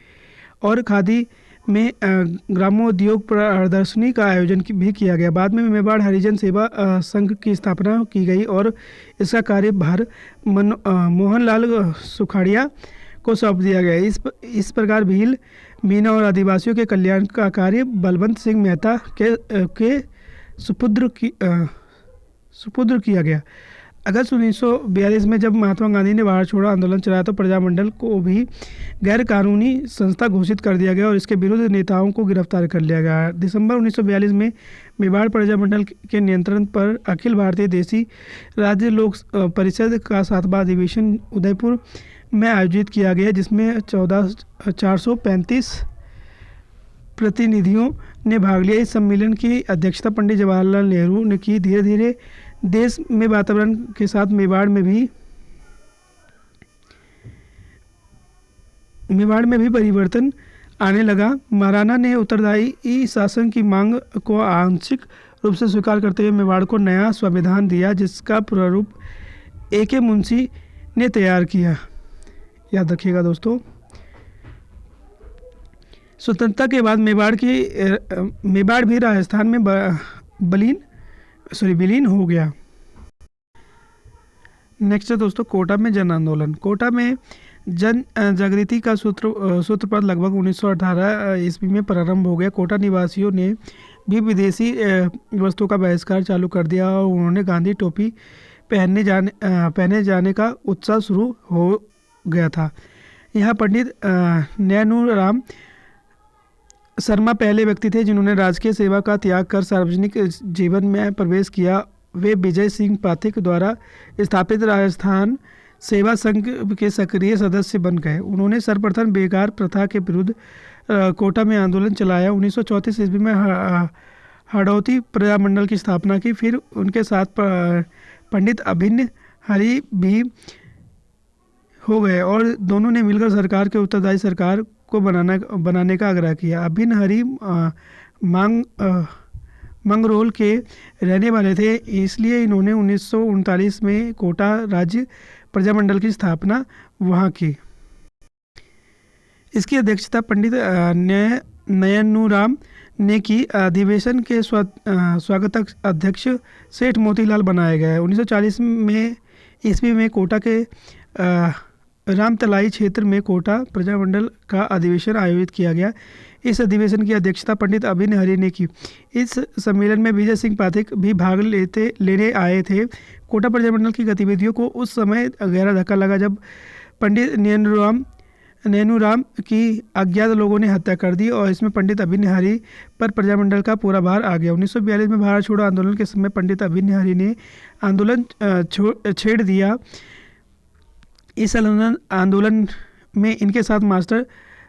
और खादी में ग्रामोद्योग प्रदर्शनी का आयोजन भी किया गया। बाद में मेवाड़ हरिजन सेवा संघ की स्थापना की गई और इसका कार्यभार मोहनलाल सुखाड़िया को सौंप दिया गया। इस प्रकार भील, मीना और आदिवासियों के कल्याण का कार्य बलवंत सिंह मेहता के सुपुत्र किया गया। अगस्त 1942 में जब महात्मा गांधी ने भारत छोड़ो आंदोलन चलाया तो प्रजामंडल को भी गैर कानूनी संस्था घोषित कर दिया गया और इसके विरुद्ध नेताओं को गिरफ्तार कर लिया गया। दिसंबर 1942 में मेवाड़ प्रजामंडल के नियंत्रण पर अखिल भारतीय देसी राज्य लोक परिषद का 7वां अधिवेशन उदयपुर में आयोजित किया गया, जिसमें 435 प्रतिनिधियों ने भाग लिया। इस सम्मेलन की अध्यक्षता पंडित जवाहरलाल नेहरू ने की। धीरे धीरे देश में वातावरण के साथ मेवाड़ में भी परिवर्तन आने लगा। महाराणा ने उत्तरदायी शासन की मांग को आंशिक रूप से स्वीकार करते हुए मेवाड़ को नया संविधान दिया, जिसका प्रारूप AK मुंशी ने तैयार किया। याद रखिएगा दोस्तों। स्वतंत्रता के बाद मेवाड़ भी राजस्थान में विलीन हो गया। नेक्स्ट है दोस्तों कोटा में जन आंदोलन। कोटा में जन जागृति का सूत्रपात लगभग 1918 ईस्वी में प्रारंभ हो गया। कोटा निवासियों ने भी विदेशी वस्तुओं का बहिष्कार चालू कर दिया और उन्होंने गांधी टोपी पहने जाने का उत्साह शुरू हो गया था। यहाँ पंडित नैनूराम शर्मा पहले व्यक्ति थे जिन्होंने राजकीय सेवा का त्याग कर सार्वजनिक जीवन में प्रवेश किया। वे विजय सिंह पाठक द्वारा स्थापित राजस्थान सेवा संघ के सक्रिय सदस्य बन गए। उन्होंने सर्वप्रथम बेगार प्रथा के विरुद्ध कोटा में आंदोलन चलाया। 1934 ईस्वी में हड़ौती प्रजामंडल की स्थापना की। फिर उनके साथ पंडित अभिन्न हरि भी हो गए और दोनों ने मिलकर सरकार के उत्तरदायी सरकार को बनाने का आग्रह किया। अभिन्न हरि मंगरोल के रहने वाले थे, इसलिए इन्होंने 1939 में कोटा राज्य प्रजामंडल की स्थापना वहाँ की। इसकी अध्यक्षता पंडित नयनूराम ने की। अधिवेशन के स्वागतक अध्यक्ष सेठ मोतीलाल बनाए गए। 1940 में ईस्वी में कोटा के रामतलाई क्षेत्र में कोटा प्रजामंडल का अधिवेशन आयोजित किया गया। इस अधिवेशन की अध्यक्षता पंडित अभिन्न हरि ने की। इस सम्मेलन में विजय सिंह पाठक भी भाग लेने आए थे। कोटा प्रजामंडल की गतिविधियों को उस समय गहरा धक्का लगा जब पंडित नैनूराम की अज्ञात लोगों ने हत्या कर दी और इसमें पंडित अभिन्न हरि पर प्रजामंडल का पूरा भार आ गया। 1942 में भारत छोड़ो आंदोलन के समय पंडित अभिन्न हरि ने आंदोलन छेड़ दिया। इस आंदोलन में इनके साथ मास्टर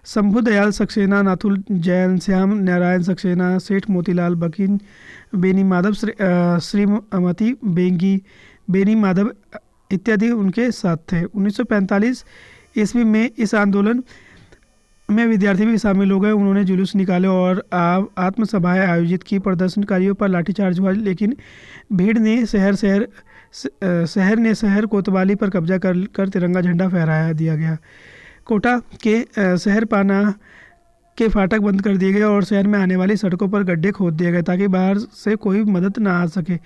शंभू दयाल सक्सेना, नाथुल जैन, श्याम नारायण सक्सेना, सेठ मोतीलाल, बकीन बेनी माधव, श्रीमती बेंगी बेनी माधव इत्यादि उनके साथ थे। 1945 ईस्वी में इस आंदोलन में विद्यार्थी भी शामिल हो गए। उन्होंने जुलूस निकाले और आत्मसभाएं आयोजित की। प्रदर्शनकारियों पर लाठीचार्ज हुआ, लेकिन भीड़ ने शहर कोतवाली पर कब्जा कर तिरंगा झंडा फहराया दिया गया। कोटा के शहर पाना के फाटक बंद कर दिए गए और शहर में आने वाली सड़कों पर गड्ढे खोद दिए गए ताकि बाहर से कोई मदद ना आ सके।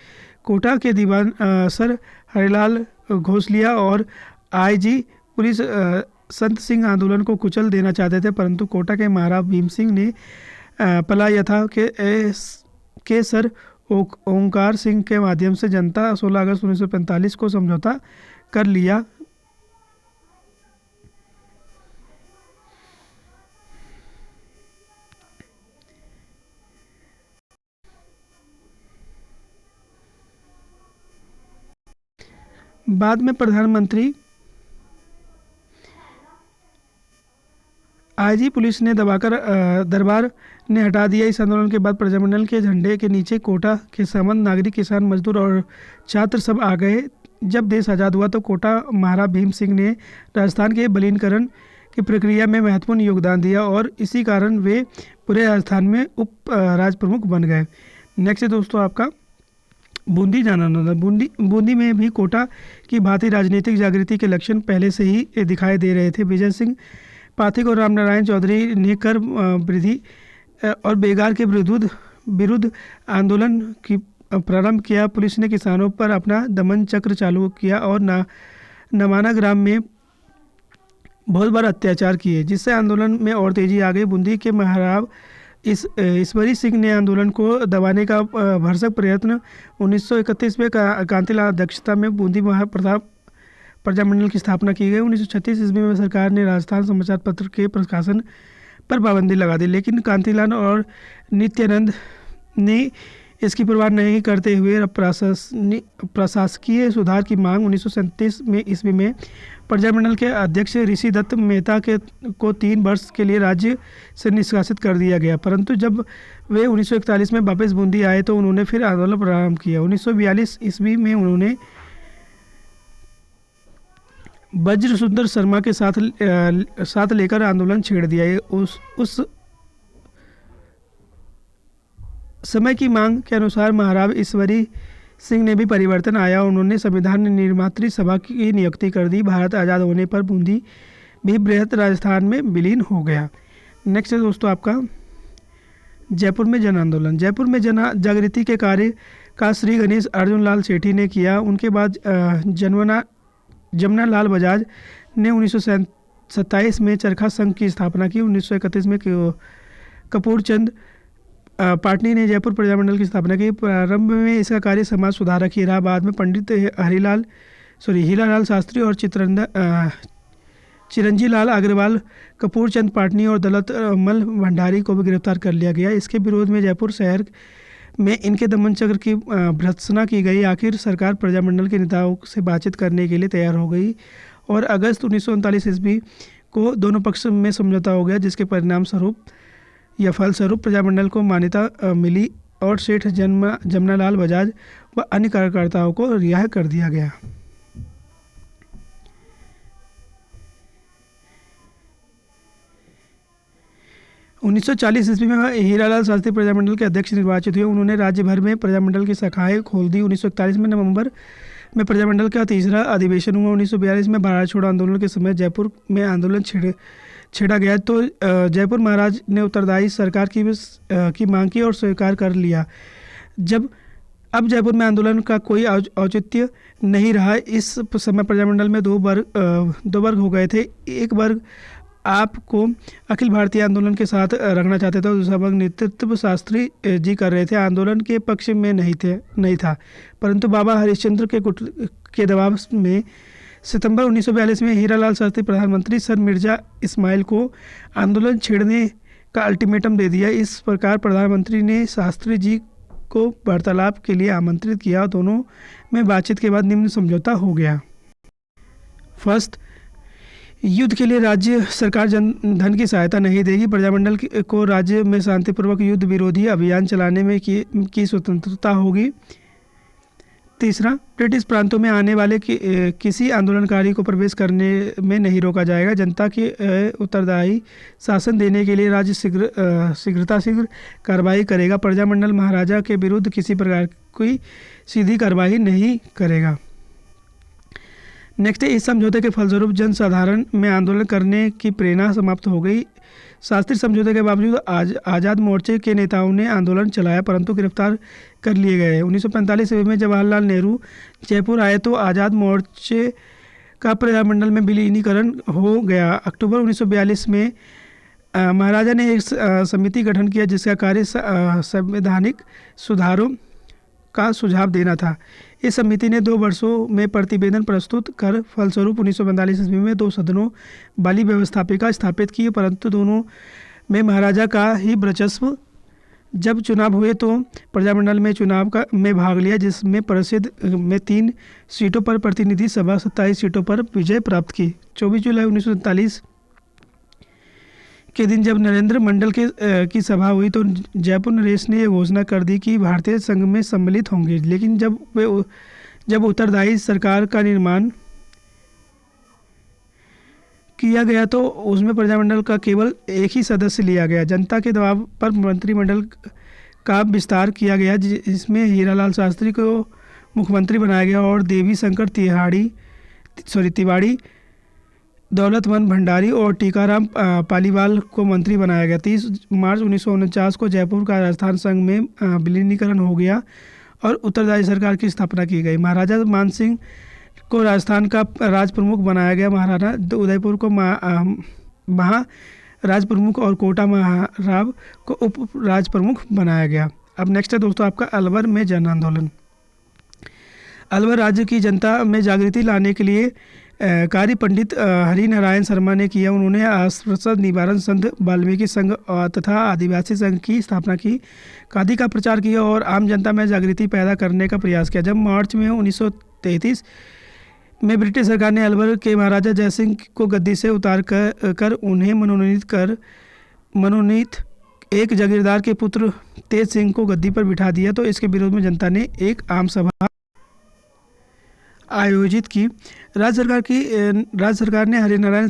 कोटा के दीवान सर हरिलाल घोसलिया और IG पुलिस संत सिंह आंदोलन को कुचल देना चाहते थे, परंतु कोटा के महाराज भीम सिंह ने पला यथा के सर ओंकार सिंह के माध्यम से जनता 16 अगस्त 1945 को समझौता कर लिया। बाद में प्रधानमंत्री आईजी पुलिस ने दबाकर दरबार ने हटा दिया। इस आंदोलन के बाद प्रजामंडल के झंडे के नीचे कोटा के सामंत, नागरिक, किसान, मजदूर और छात्र सब आ गए। जब देश आज़ाद हुआ तो कोटा महाराज भीम सिंह ने राजस्थान के विलीनीकरण की प्रक्रिया में महत्वपूर्ण योगदान दिया और इसी कारण वे पूरे राजस्थान में उप राज प्रमुख बन गए। नेक्स्ट है दोस्तों आपका बूंदी जाना। बूंदी में भी कोटा की भांति राजनीतिक जागृति के लक्षण पहले से ही दिखाई दे रहे थे। विजय सिंह पाठक और रामनारायण चौधरी ने कर वृद्धि और बेगार के विरुद्ध आंदोलन की प्रारंभ किया। पुलिस ने किसानों पर अपना दमन चक्र चालू किया और नमाना ग्राम में बहुत बार अत्याचार किए, जिससे आंदोलन में और तेजी आ गई। बूंदी के महाराव ईश्वरी सिंह ने आंदोलन को दबाने का भरसक प्रयत्न 1931 में कांतिलाल अध्यक्षता में बूंदी महाप्रताप प्रजामंडल की स्थापना की गई। 1936 ईस्वी में सरकार ने राजस्थान समाचार पत्र के प्रकाशन पर पाबंदी लगा दी, लेकिन कांतिलाल और नित्यानंद ने इसकी परवाह नहीं करते हुए प्रशासकीय सुधार की मांग 1937 में ईस्वी में प्रजामंडल के अध्यक्ष ऋषि दत्त मेहता को 3 वर्ष के लिए राज्य से निष्कासित कर दिया गया। परंतु जब वे 1941 में वापस बूंदी आए तो उन्होंने फिर आंदोलन प्रारंभ किया। 1942 ईस्वी में उन्होंने वज्र सुंदर शर्मा के साथ लेकर आंदोलन छेड़ दिया। उस समय की मांग के अनुसार महाराव ईश्वरी सिंह ने भी परिवर्तन आया। उन्होंने संविधान निर्मात्री सभा की नियुक्ति कर दी। भारत आज़ाद होने पर बूंदी भी बृहत राजस्थान में विलीन हो गया। नेक्स्ट है दोस्तों आपका जयपुर में जन आंदोलन। जयपुर में जन जागृति के कार्य का श्री गणेश अर्जुन लाल सेठी ने किया। उनके बाद जमुना लाल बजाज ने 1927 में चरखा संघ की स्थापना की। 1931 में कपूर चंद पाटनी ने जयपुर प्रजामंडल की स्थापना की। प्रारंभ में इसका कार्य समाज सुधारक ही रहा। बाद में पंडित हीरालाल शास्त्री और चिरंजी लाल अग्रवाल, कपूर चंद पाटनी और दौलत मल भंडारी को भी गिरफ्तार कर लिया गया। इसके विरोध में जयपुर शहर में इनके दमन चक्र की भर्त्सना की गई। आखिर सरकार प्रजामंडल के नेताओं से बातचीत करने के लिए तैयार हो गई और अगस्त 1939 ईस्वी को दोनों पक्ष में समझौता हो गया, जिसके परिणाम स्वरूप या फलस्वरूप प्रजामंडल को मान्यता मिली और सेठ जमुना लाल बजाज व अन्य कार्यकर्ताओं को रिहा कर दिया गया। उन्नीस सौ 40 ईस्वी में हीरालाल शास्त्री प्रजामंडल के अध्यक्ष निर्वाचित हुए। उन्होंने राज्य भर में प्रजामंडल की शाखाएं खोल दी। 1941 में नवंबर में प्रजामंडल का तीसरा अधिवेशन हुआ। 1942 में भारत छोड़ो आंदोलन के समय जयपुर में आंदोलन छेड़ा गया तो जयपुर महाराज ने उत्तरदायी सरकार की मांग की और स्वीकार कर लिया। अब जयपुर में आंदोलन का कोई औचित्य नहीं रहा। इस समय प्रजामंडल में दो वर्ग हो गए थे। एक वर्ग आपको अखिल भारतीय आंदोलन के साथ रखना चाहते थे और दूसरा वर्ग नेतृत्व शास्त्री जी कर रहे थे, आंदोलन के पक्ष में नहीं था। परंतु बाबा हरिश्चंद्र के दबाव में सितंबर 1942 में हीरालाल शास्त्री प्रधानमंत्री सर मिर्जा इस्माइल को आंदोलन छेड़ने का अल्टीमेटम दे दिया। इस प्रकार प्रधानमंत्री ने शास्त्री जी को वार्तालाप के लिए आमंत्रित किया। दोनों में बातचीत के बाद निम्न समझौता हो गया। फर्स्ट, युद्ध के लिए राज्य सरकार धन की सहायता नहीं देगी। प्रजामंडल को राज्य में शांतिपूर्वक युद्ध विरोधी अभियान चलाने में की स्वतंत्रता होगी। तीसरा, ब्रिटिश प्रांतों में आने वाले किसी आंदोलनकारी को प्रवेश करने में नहीं रोका जाएगा। जनता के उत्तरदायी शासन देने के लिए राज्य शीघ्र कार्रवाई करेगा। प्रजामंडल महाराजा के विरुद्ध किसी प्रकार की सीधी कार्रवाई नहीं करेगा। नेक्स्ट, इस समझौते के फलस्वरूप जनसाधारण में आंदोलन करने की प्रेरणा समाप्त हो गई। शास्त्री समझौते के बावजूद आज़ाद मोर्चे के नेताओं ने आंदोलन चलाया, परंतु गिरफ्तार कर लिए गए। 1945 ईस्वी में जवाहरलाल नेहरू जयपुर आए तो आज़ाद मोर्चे का प्रजामंडल में विलीनीकरण हो गया। अक्टूबर 1942 में महाराजा ने एक समिति गठन किया जिसका कार्य संवैधानिक सुधारों का सुझाव देना था। इस समिति ने 2 वर्षों में प्रतिवेदन प्रस्तुत कर फलस्वरूप 1945 ईस्वी में 2 सदनों वाली व्यवस्थापिका स्थापित की, परंतु दोनों में महाराजा का ही वर्चस्व। जब चुनाव हुए तो प्रजामंडल में चुनाव में भाग लिया, जिसमें परिषद में 3 सीटों पर प्रतिनिधि सभा 27 सीटों पर विजय प्राप्त की। 24 जुलाई 1947 के दिन जब नरेंद्र मंडल की सभा हुई तो जयपुर नरेश ने यह घोषणा कर दी कि भारतीय संघ में सम्मिलित होंगे, लेकिन जब उत्तरदायी सरकार का निर्माण किया गया तो उसमें प्रजामंडल का केवल एक ही सदस्य लिया गया। जनता के दबाव पर मंत्रिमंडल का विस्तार किया गया, जिसमें हीरालाल शास्त्री को मुख्यमंत्री बनाया गया और देवी शंकर तिवाड़ी, दौलतमन भंडारी और टीकाराम पालीवाल को मंत्री बनाया गया। 30 मार्च 1949 को जयपुर का राजस्थान संघ में विलीनीकरण हो गया और उत्तरदायी सरकार की स्थापना की गई। महाराजा मानसिंह को राजस्थान का राज प्रमुख बनाया गया। महाराणा उदयपुर को महाराज प्रमुख और कोटा महाराव को उप राज प्रमुख बनाया गया। अब नेक्स्ट है दोस्तों आपका अलवर में जन आंदोलन। अलवर राज्य की जनता में जागृति लाने के लिए कार्य पंडित हरिनारायण शर्मा ने किया। उन्होंने अस्पृश्यता निवारण संघ, वाल्मीकि संघ तथा आदिवासी संघ की स्थापना की, खादी का प्रचार किया और आम जनता में जागृति पैदा करने का प्रयास किया। जब मार्च में 1933 में ब्रिटिश सरकार ने अलवर के महाराजा जयसिंह को गद्दी से उतार कर उन्हें मनोनीत एक जागीरदार के पुत्र तेज सिंह को गद्दी पर बिठा दिया तो इसके विरोध में जनता ने एक आम सभा आयोजित की। राज्य सरकार ने हरिनारायण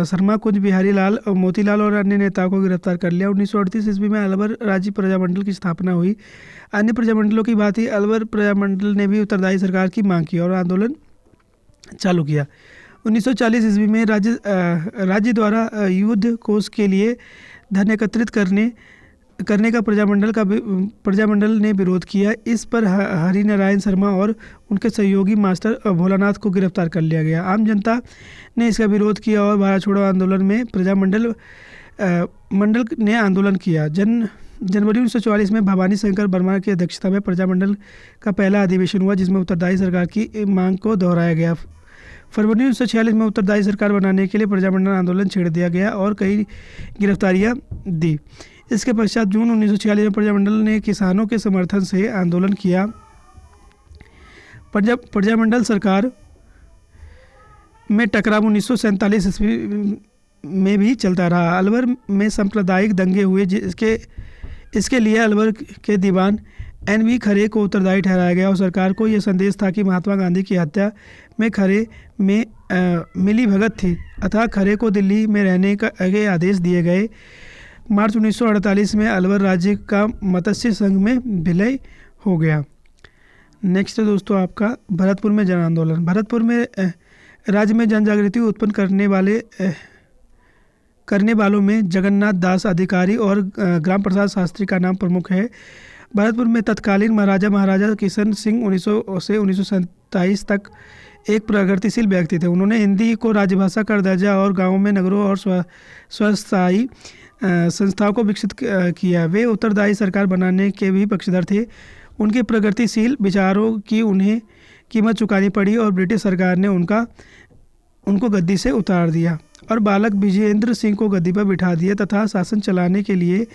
शर्मा, कुंज बिहारी लाल, मोतीलाल और अन्य नेताओं को गिरफ्तार कर लिया। 1938 ईस्वी में अलवर राज्य प्रजामंडल की स्थापना हुई। अन्य प्रजामंडलों की भांति अलवर प्रजामंडल ने भी उत्तरदायी सरकार की मांग की और आंदोलन चालू किया। 1940 ईस्वी में राज्य द्वारा युद्ध कोष के लिए धन एकत्रित करने का प्रजामंडल ने विरोध किया। इस पर हरिनारायण शर्मा और उनके सहयोगी मास्टर भोलानाथ को गिरफ्तार कर लिया गया। आम जनता ने इसका विरोध किया और भारत छोड़ो आंदोलन में प्रजामंडल ने आंदोलन किया। जनवरी 1944 में भवानी शंकर वर्मा की अध्यक्षता में प्रजामंडल का पहला अधिवेशन हुआ, जिसमें उत्तरदायी सरकार की मांग को दोहराया गया। फरवरी 1946 में उत्तरदायी सरकार बनाने के लिए प्रजामंडल आंदोलन छेड़ दिया गया और कई गिरफ्तारियां दी। इसके पश्चात जून 1946 में प्रजामंडल ने किसानों के समर्थन से आंदोलन किया। प्रजामंडल सरकार में टकराव 1947 ईस्वी में भी चलता रहा। अलवर में सांप्रदायिक दंगे हुए, इसके लिए अलवर के दीवान NV खरे को उत्तरदायी ठहराया गया और सरकार को यह संदेश था कि महात्मा गांधी की हत्या में खरे में मिली भगत थी, अतः खरे को दिल्ली में रहने के आदेश दिए गए। मार्च 1948 में अलवर राज्य का मत्स्य संघ में विलय हो गया। नेक्स्ट है दोस्तों आपका भरतपुर में जन आंदोलन। भरतपुर में राज्य में जन जागृति उत्पन्न करने वालों में जगन्नाथ दास अधिकारी और ग्राम प्रसाद शास्त्री का नाम प्रमुख है। भरतपुर में तत्कालीन महाराजा किशन सिंह 1900 से 1927 तक एक प्रगतिशील व्यक्ति थे। उन्होंने हिंदी को राजभाषा का दर्जा और गाँवों में, नगरों और स्वस्थायी संस्थाओं को विकसित किया। वे उत्तरदायी सरकार बनाने के भी पक्षधर थे। उनके प्रगतिशील विचारों की उन्हें कीमत चुकानी पड़ी और ब्रिटिश सरकार ने उनको गद्दी से उतार दिया और बालक विजयेंद्र सिंह को गद्दी पर बिठा दिया तथा शासन चलाने के लिए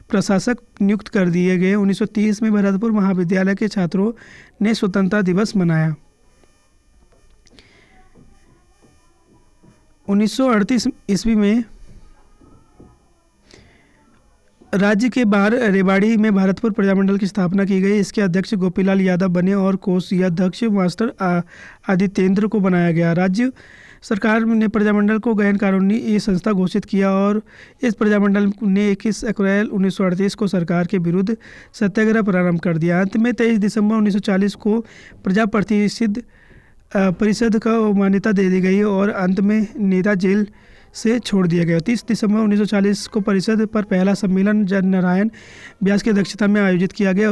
प्रशासक नियुक्त कर दिए गए। 1930 में भरतपुर महाविद्यालय के छात्रों ने स्वतंत्रता दिवस मनाया। 1938 ईस्वी में राज्य के बाहर रेवाड़ी में भरतपुर प्रजामंडल की स्थापना की गई। इसके अध्यक्ष गोपीलाल यादव बने और कोषाध्यक्ष मास्टर आदित्येंद्र को बनाया गया। राज्य सरकार ने प्रजामंडल को गैर कानूनी संस्था घोषित किया और इस प्रजामंडल ने 21 अप्रैल 1938 को सरकार के विरुद्ध सत्याग्रह प्रारंभ कर दिया। अंत में 23 दिसंबर 1940 को प्रजा परिषद को मान्यता दे दी गई और अंत में नेता जेल से छोड़ दिया गया। 30 दिसंबर 1940 को परिषद पर पहला सम्मेलन नारायण व्यास की अध्यक्षता में आयोजित किया गया।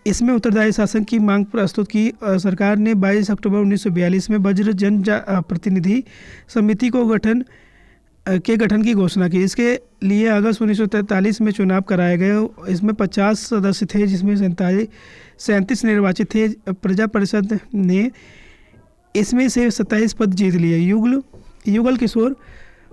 इसमें उत्तरदायी शासन की मांग प्रस्तुत की। सरकार ने 22 अक्टूबर 1942 में वज्र जन प्रतिनिधि समिति को गठन के गठन की घोषणा की। इसके लिए अगस्त 1943 में चुनाव कराए गए। इसमें 50 सदस्य थे, जिसमें 37 निर्वाचित थे। प्रजा परिषद ने इसमें से 27 पद जीत लिए। युगल किशोर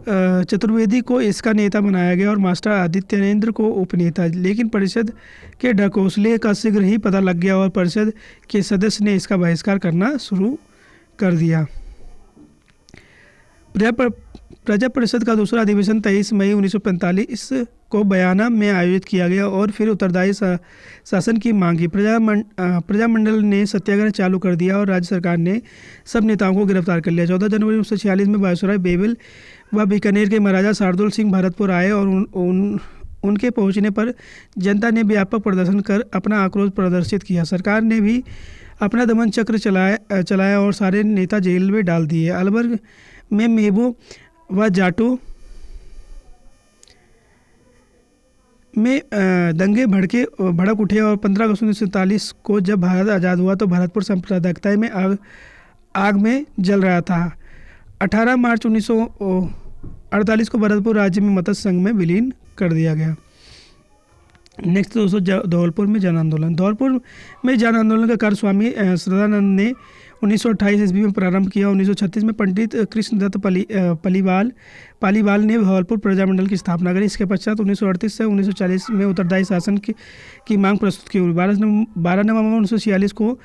चतुर्वेदी को इसका नेता बनाया गया और मास्टर आदित्येंद्र को उपनेता। लेकिन परिषद के ढकोसले का शीघ्र ही पता लग गया और परिषद के सदस्य ने इसका बहिष्कार करना शुरू कर दिया। प्रजा परिषद का दूसरा अधिवेशन 23 मई 1945 को बयाना में आयोजित किया गया और फिर उत्तरदायी शासन की मांग की। प्रजामंडल ने सत्याग्रह चालू कर दिया और राज्य सरकार ने सब नेताओं को गिरफ्तार कर लिया। 14 जनवरी 1946 में वायसराय बेबिल व बीकानेर के महाराजा शार्दुल सिंह भरतपुर आए और उनके पहुंचने पर जनता ने व्यापक प्रदर्शन कर अपना आक्रोश प्रदर्शित किया। सरकार ने भी अपना दमन चक्र चलाया और सारे नेता जेल में डाल दिए। अलवर में मेबो व जाटो में दंगे भड़क उठे और 15 अगस्त 1947 को जब भारत आज़ाद हुआ तो भरतपुर सांप्रदायिकता में आग में जल रहा था। 18 मार्च 1948 को भरतपुर राज्य में मत्स्य संघ में विलीन कर दिया गया। नेक्स्ट दोस्तों, धौलपुर में जन आंदोलन। धौलपुर में जन आंदोलन का कार्य स्वामी श्रद्धानंद ने 1928 ईस्वी में प्रारंभ किया। 1936 में पंडित कृष्णदत्त पालीवाल ने धौलपुर प्रजामंडल की स्थापना करी। इसके पश्चात 1938 से 1940 में उत्तरदायी शासन की मांग प्रस्तुत की हुई। 12 नवंबर 1946 को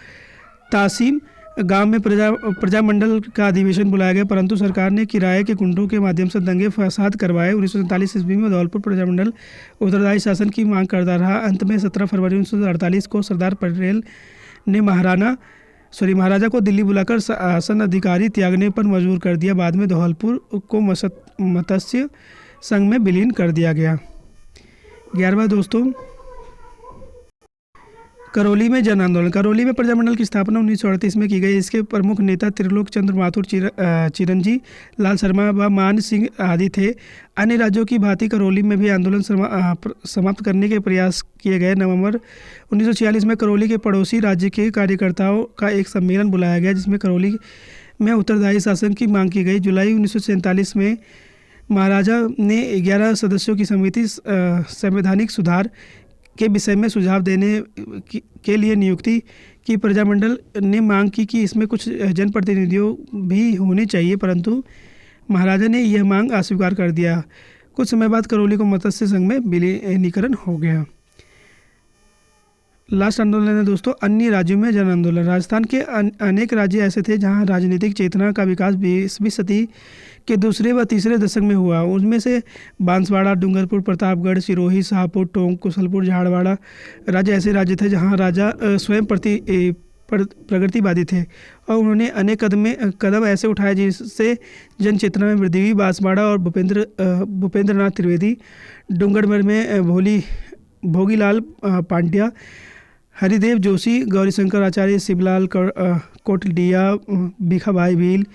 तासीम गांव में प्रजामंडल का अधिवेशन बुलाया गया, परंतु सरकार ने किराए के गुंडों के माध्यम से दंगे फसाद करवाए। 1947 ईस्वी में धौलपुर प्रजामंडल उत्तरदायी शासन की मांग करता रहा। अंत में 17 फरवरी 1948 को सरदार पटेल ने महाराजा को दिल्ली बुलाकर शासन अधिकारी त्यागने पर मजबूर कर दिया। बाद में धौलपुर को मत्स्य संघ में विलीन कर दिया गया। 11वां दोस्तों, करौली में जन आंदोलन। करौली में प्रजामंडल की स्थापना 1938 में की गई। इसके प्रमुख नेता त्रिलोक चंद्र माथुर, चिरंजी लाल शर्मा व मान सिंह आदि थे। अन्य राज्यों की भांति करौली में भी आंदोलन समाप्त करने के प्रयास किए गए। नवंबर 1946 में करौली के पड़ोसी राज्य के कार्यकर्ताओं का एक सम्मेलन बुलाया गया, जिसमें करौली में उत्तरदायी शासन की मांग की गई। जुलाई 1947 में महाराजा ने 11 सदस्यों की समिति संवैधानिक सुधार के विषय में सुझाव देने के लिए नियुक्ति की। प्रजामंडल ने मांग की कि इसमें कुछ जनप्रतिनिधियों भी होने चाहिए, परंतु महाराजा ने यह मांग अस्वीकार कर दिया। कुछ समय बाद करौली को मत्स्य संघ में विलीनीकरण हो गया। लास्ट आंदोलन है दोस्तों, अन्य राज्यों में जन आंदोलन। राजस्थान के अनेक राज्य ऐसे थे जहां राजनीतिक चेतना का विकास 20वीं सदी के दूसरे व तीसरे दशक में हुआ। उनमें से बांसवाड़ा, डूंगरपुर, प्रतापगढ़, सिरोही, शाहपुर, टोंक, कुशलपुर, झाड़वाड़ा राज्य ऐसे राज्य थे जहां राजा स्वयं प्रगतिवादी थे और उन्होंने अनेक कदम ऐसे उठाए जिससे जन चेतना में वृद्धि हुई। बांसवाड़ा और भूपेंद्रनाथ त्रिवेदी, डूंगरपुर में भोगीलाल पांड्या, हरिदेव जोशी, गौरीशंकर आचार्य, शिवलाल कोटलिया, भिखाभाई भील,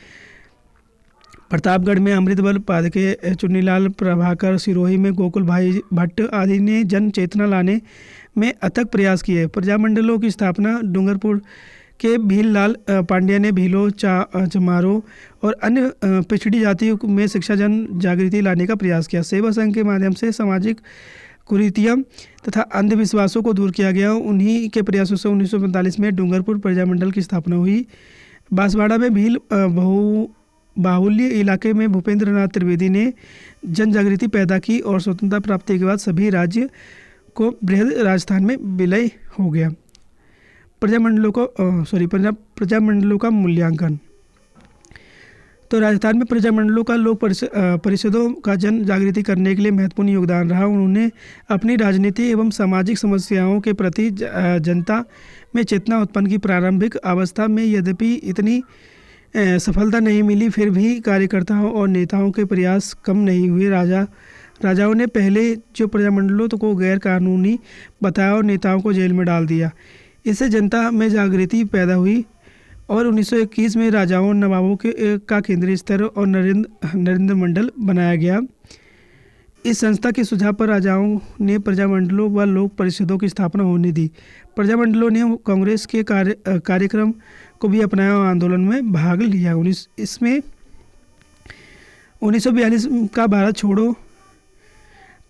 प्रतापगढ़ में अमृतबल पादके, चुन्नीलाल प्रभाकर, सिरोही में गोकुल भाई भट्ट आदि ने जन चेतना लाने में अथक प्रयास किए। प्रजामंडलों की स्थापना डूंगरपुर के भीललाल पांड्या ने भीलों, चमारों और अन्य पिछड़ी जातियों में शिक्षा जन जागृति लाने का प्रयास किया। सेवा संघ के माध्यम से सामाजिक कुरीतियाँ तथा अंधविश्वासों को दूर किया गया। उन्हीं के प्रयासों से 1945 में डूंगरपुर प्रजामंडल की स्थापना हुई। बांसवाड़ा में भील बाहुल्य इलाके में भूपेंद्रनाथ त्रिवेदी ने जन जागृति पैदा की और स्वतंत्रता प्राप्ति के बाद सभी राज्य को बृहद राजस्थान में विलय हो गया। प्रजामंडलों का मूल्यांकन। तो राजस्थान में प्रजामंडलों का लोक परिषदों का जन जागृति करने के लिए महत्वपूर्ण योगदान रहा। उन्होंने अपनी राजनीति एवं सामाजिक समस्याओं के प्रति जनता में चेतना उत्पन्न की। प्रारंभिक अवस्था में यद्यपि इतनी सफलता नहीं मिली, फिर भी कार्यकर्ताओं और नेताओं के प्रयास कम नहीं हुए। राजाओं ने पहले जो प्रजामंडलों को गैर कानूनी बताया और नेताओं को जेल में डाल दिया। इससे जनता में जागृति पैदा हुई और 1921 में राजाओं नवाबों का केंद्रीय स्तर और नरेंद्र मंडल बनाया गया। इस संस्था के सुझाव पर राजाओं ने प्रजामंडलों व लोक परिषदों की स्थापना होने दी। प्रजामंडलों ने कांग्रेस के कार्यक्रम को भी अपनाया और आंदोलन में भाग लिया। इसमें 1942 का भारत छोड़ो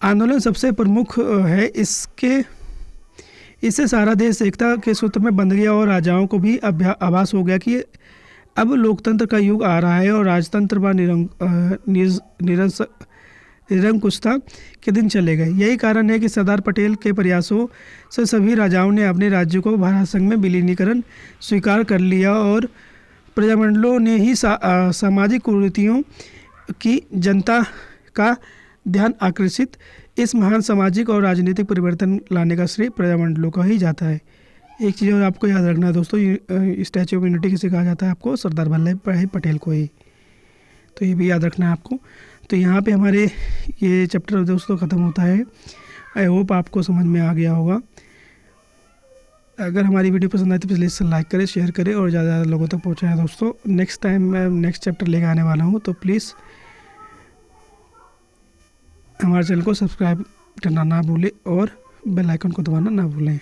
आंदोलन सबसे प्रमुख है। इससे सारा देश एकता के सूत्र में बंध गया और राजाओं को भी आभास हो गया कि अब लोकतंत्र का युग आ रहा है और राजतंत्र व निरंकुशता के दिन चले गए। यही कारण है कि सरदार पटेल के प्रयासों से सभी राजाओं ने अपने राज्य को भारत संघ में विलीनीकरण स्वीकार कर लिया और प्रजामंडलों ने ही सामाजिक कुरीतियों की जनता का ध्यान आकर्षित। इस महान सामाजिक और राजनीतिक परिवर्तन लाने का श्रेय प्रजामंडलों का ही जाता है। एक चीज़ और आपको याद रखना है दोस्तों, स्टैचू ऑफ यूनिटी किसे कहा जाता है? आपको सरदार वल्लभ भाई पटेल को ही, तो ये भी याद रखना है आपको। तो यहाँ पे हमारे ये चैप्टर दोस्तों ख़त्म होता है। आई होप आपको समझ में आ गया होगा। अगर हमारी वीडियो पसंद आए तो प्लीज़ लाइक करें, शेयर करें और ज़्यादा से ज़्यादा लोगों तक पहुँचाएं दोस्तों। नेक्स्ट टाइम मैं नेक्स्ट चैप्टर लेकर आने वाला हूँ, तो प्लीज़ हमारे चैनल को सब्सक्राइब करना ना भूलें और बेल आइकन को दबाना ना भूलें।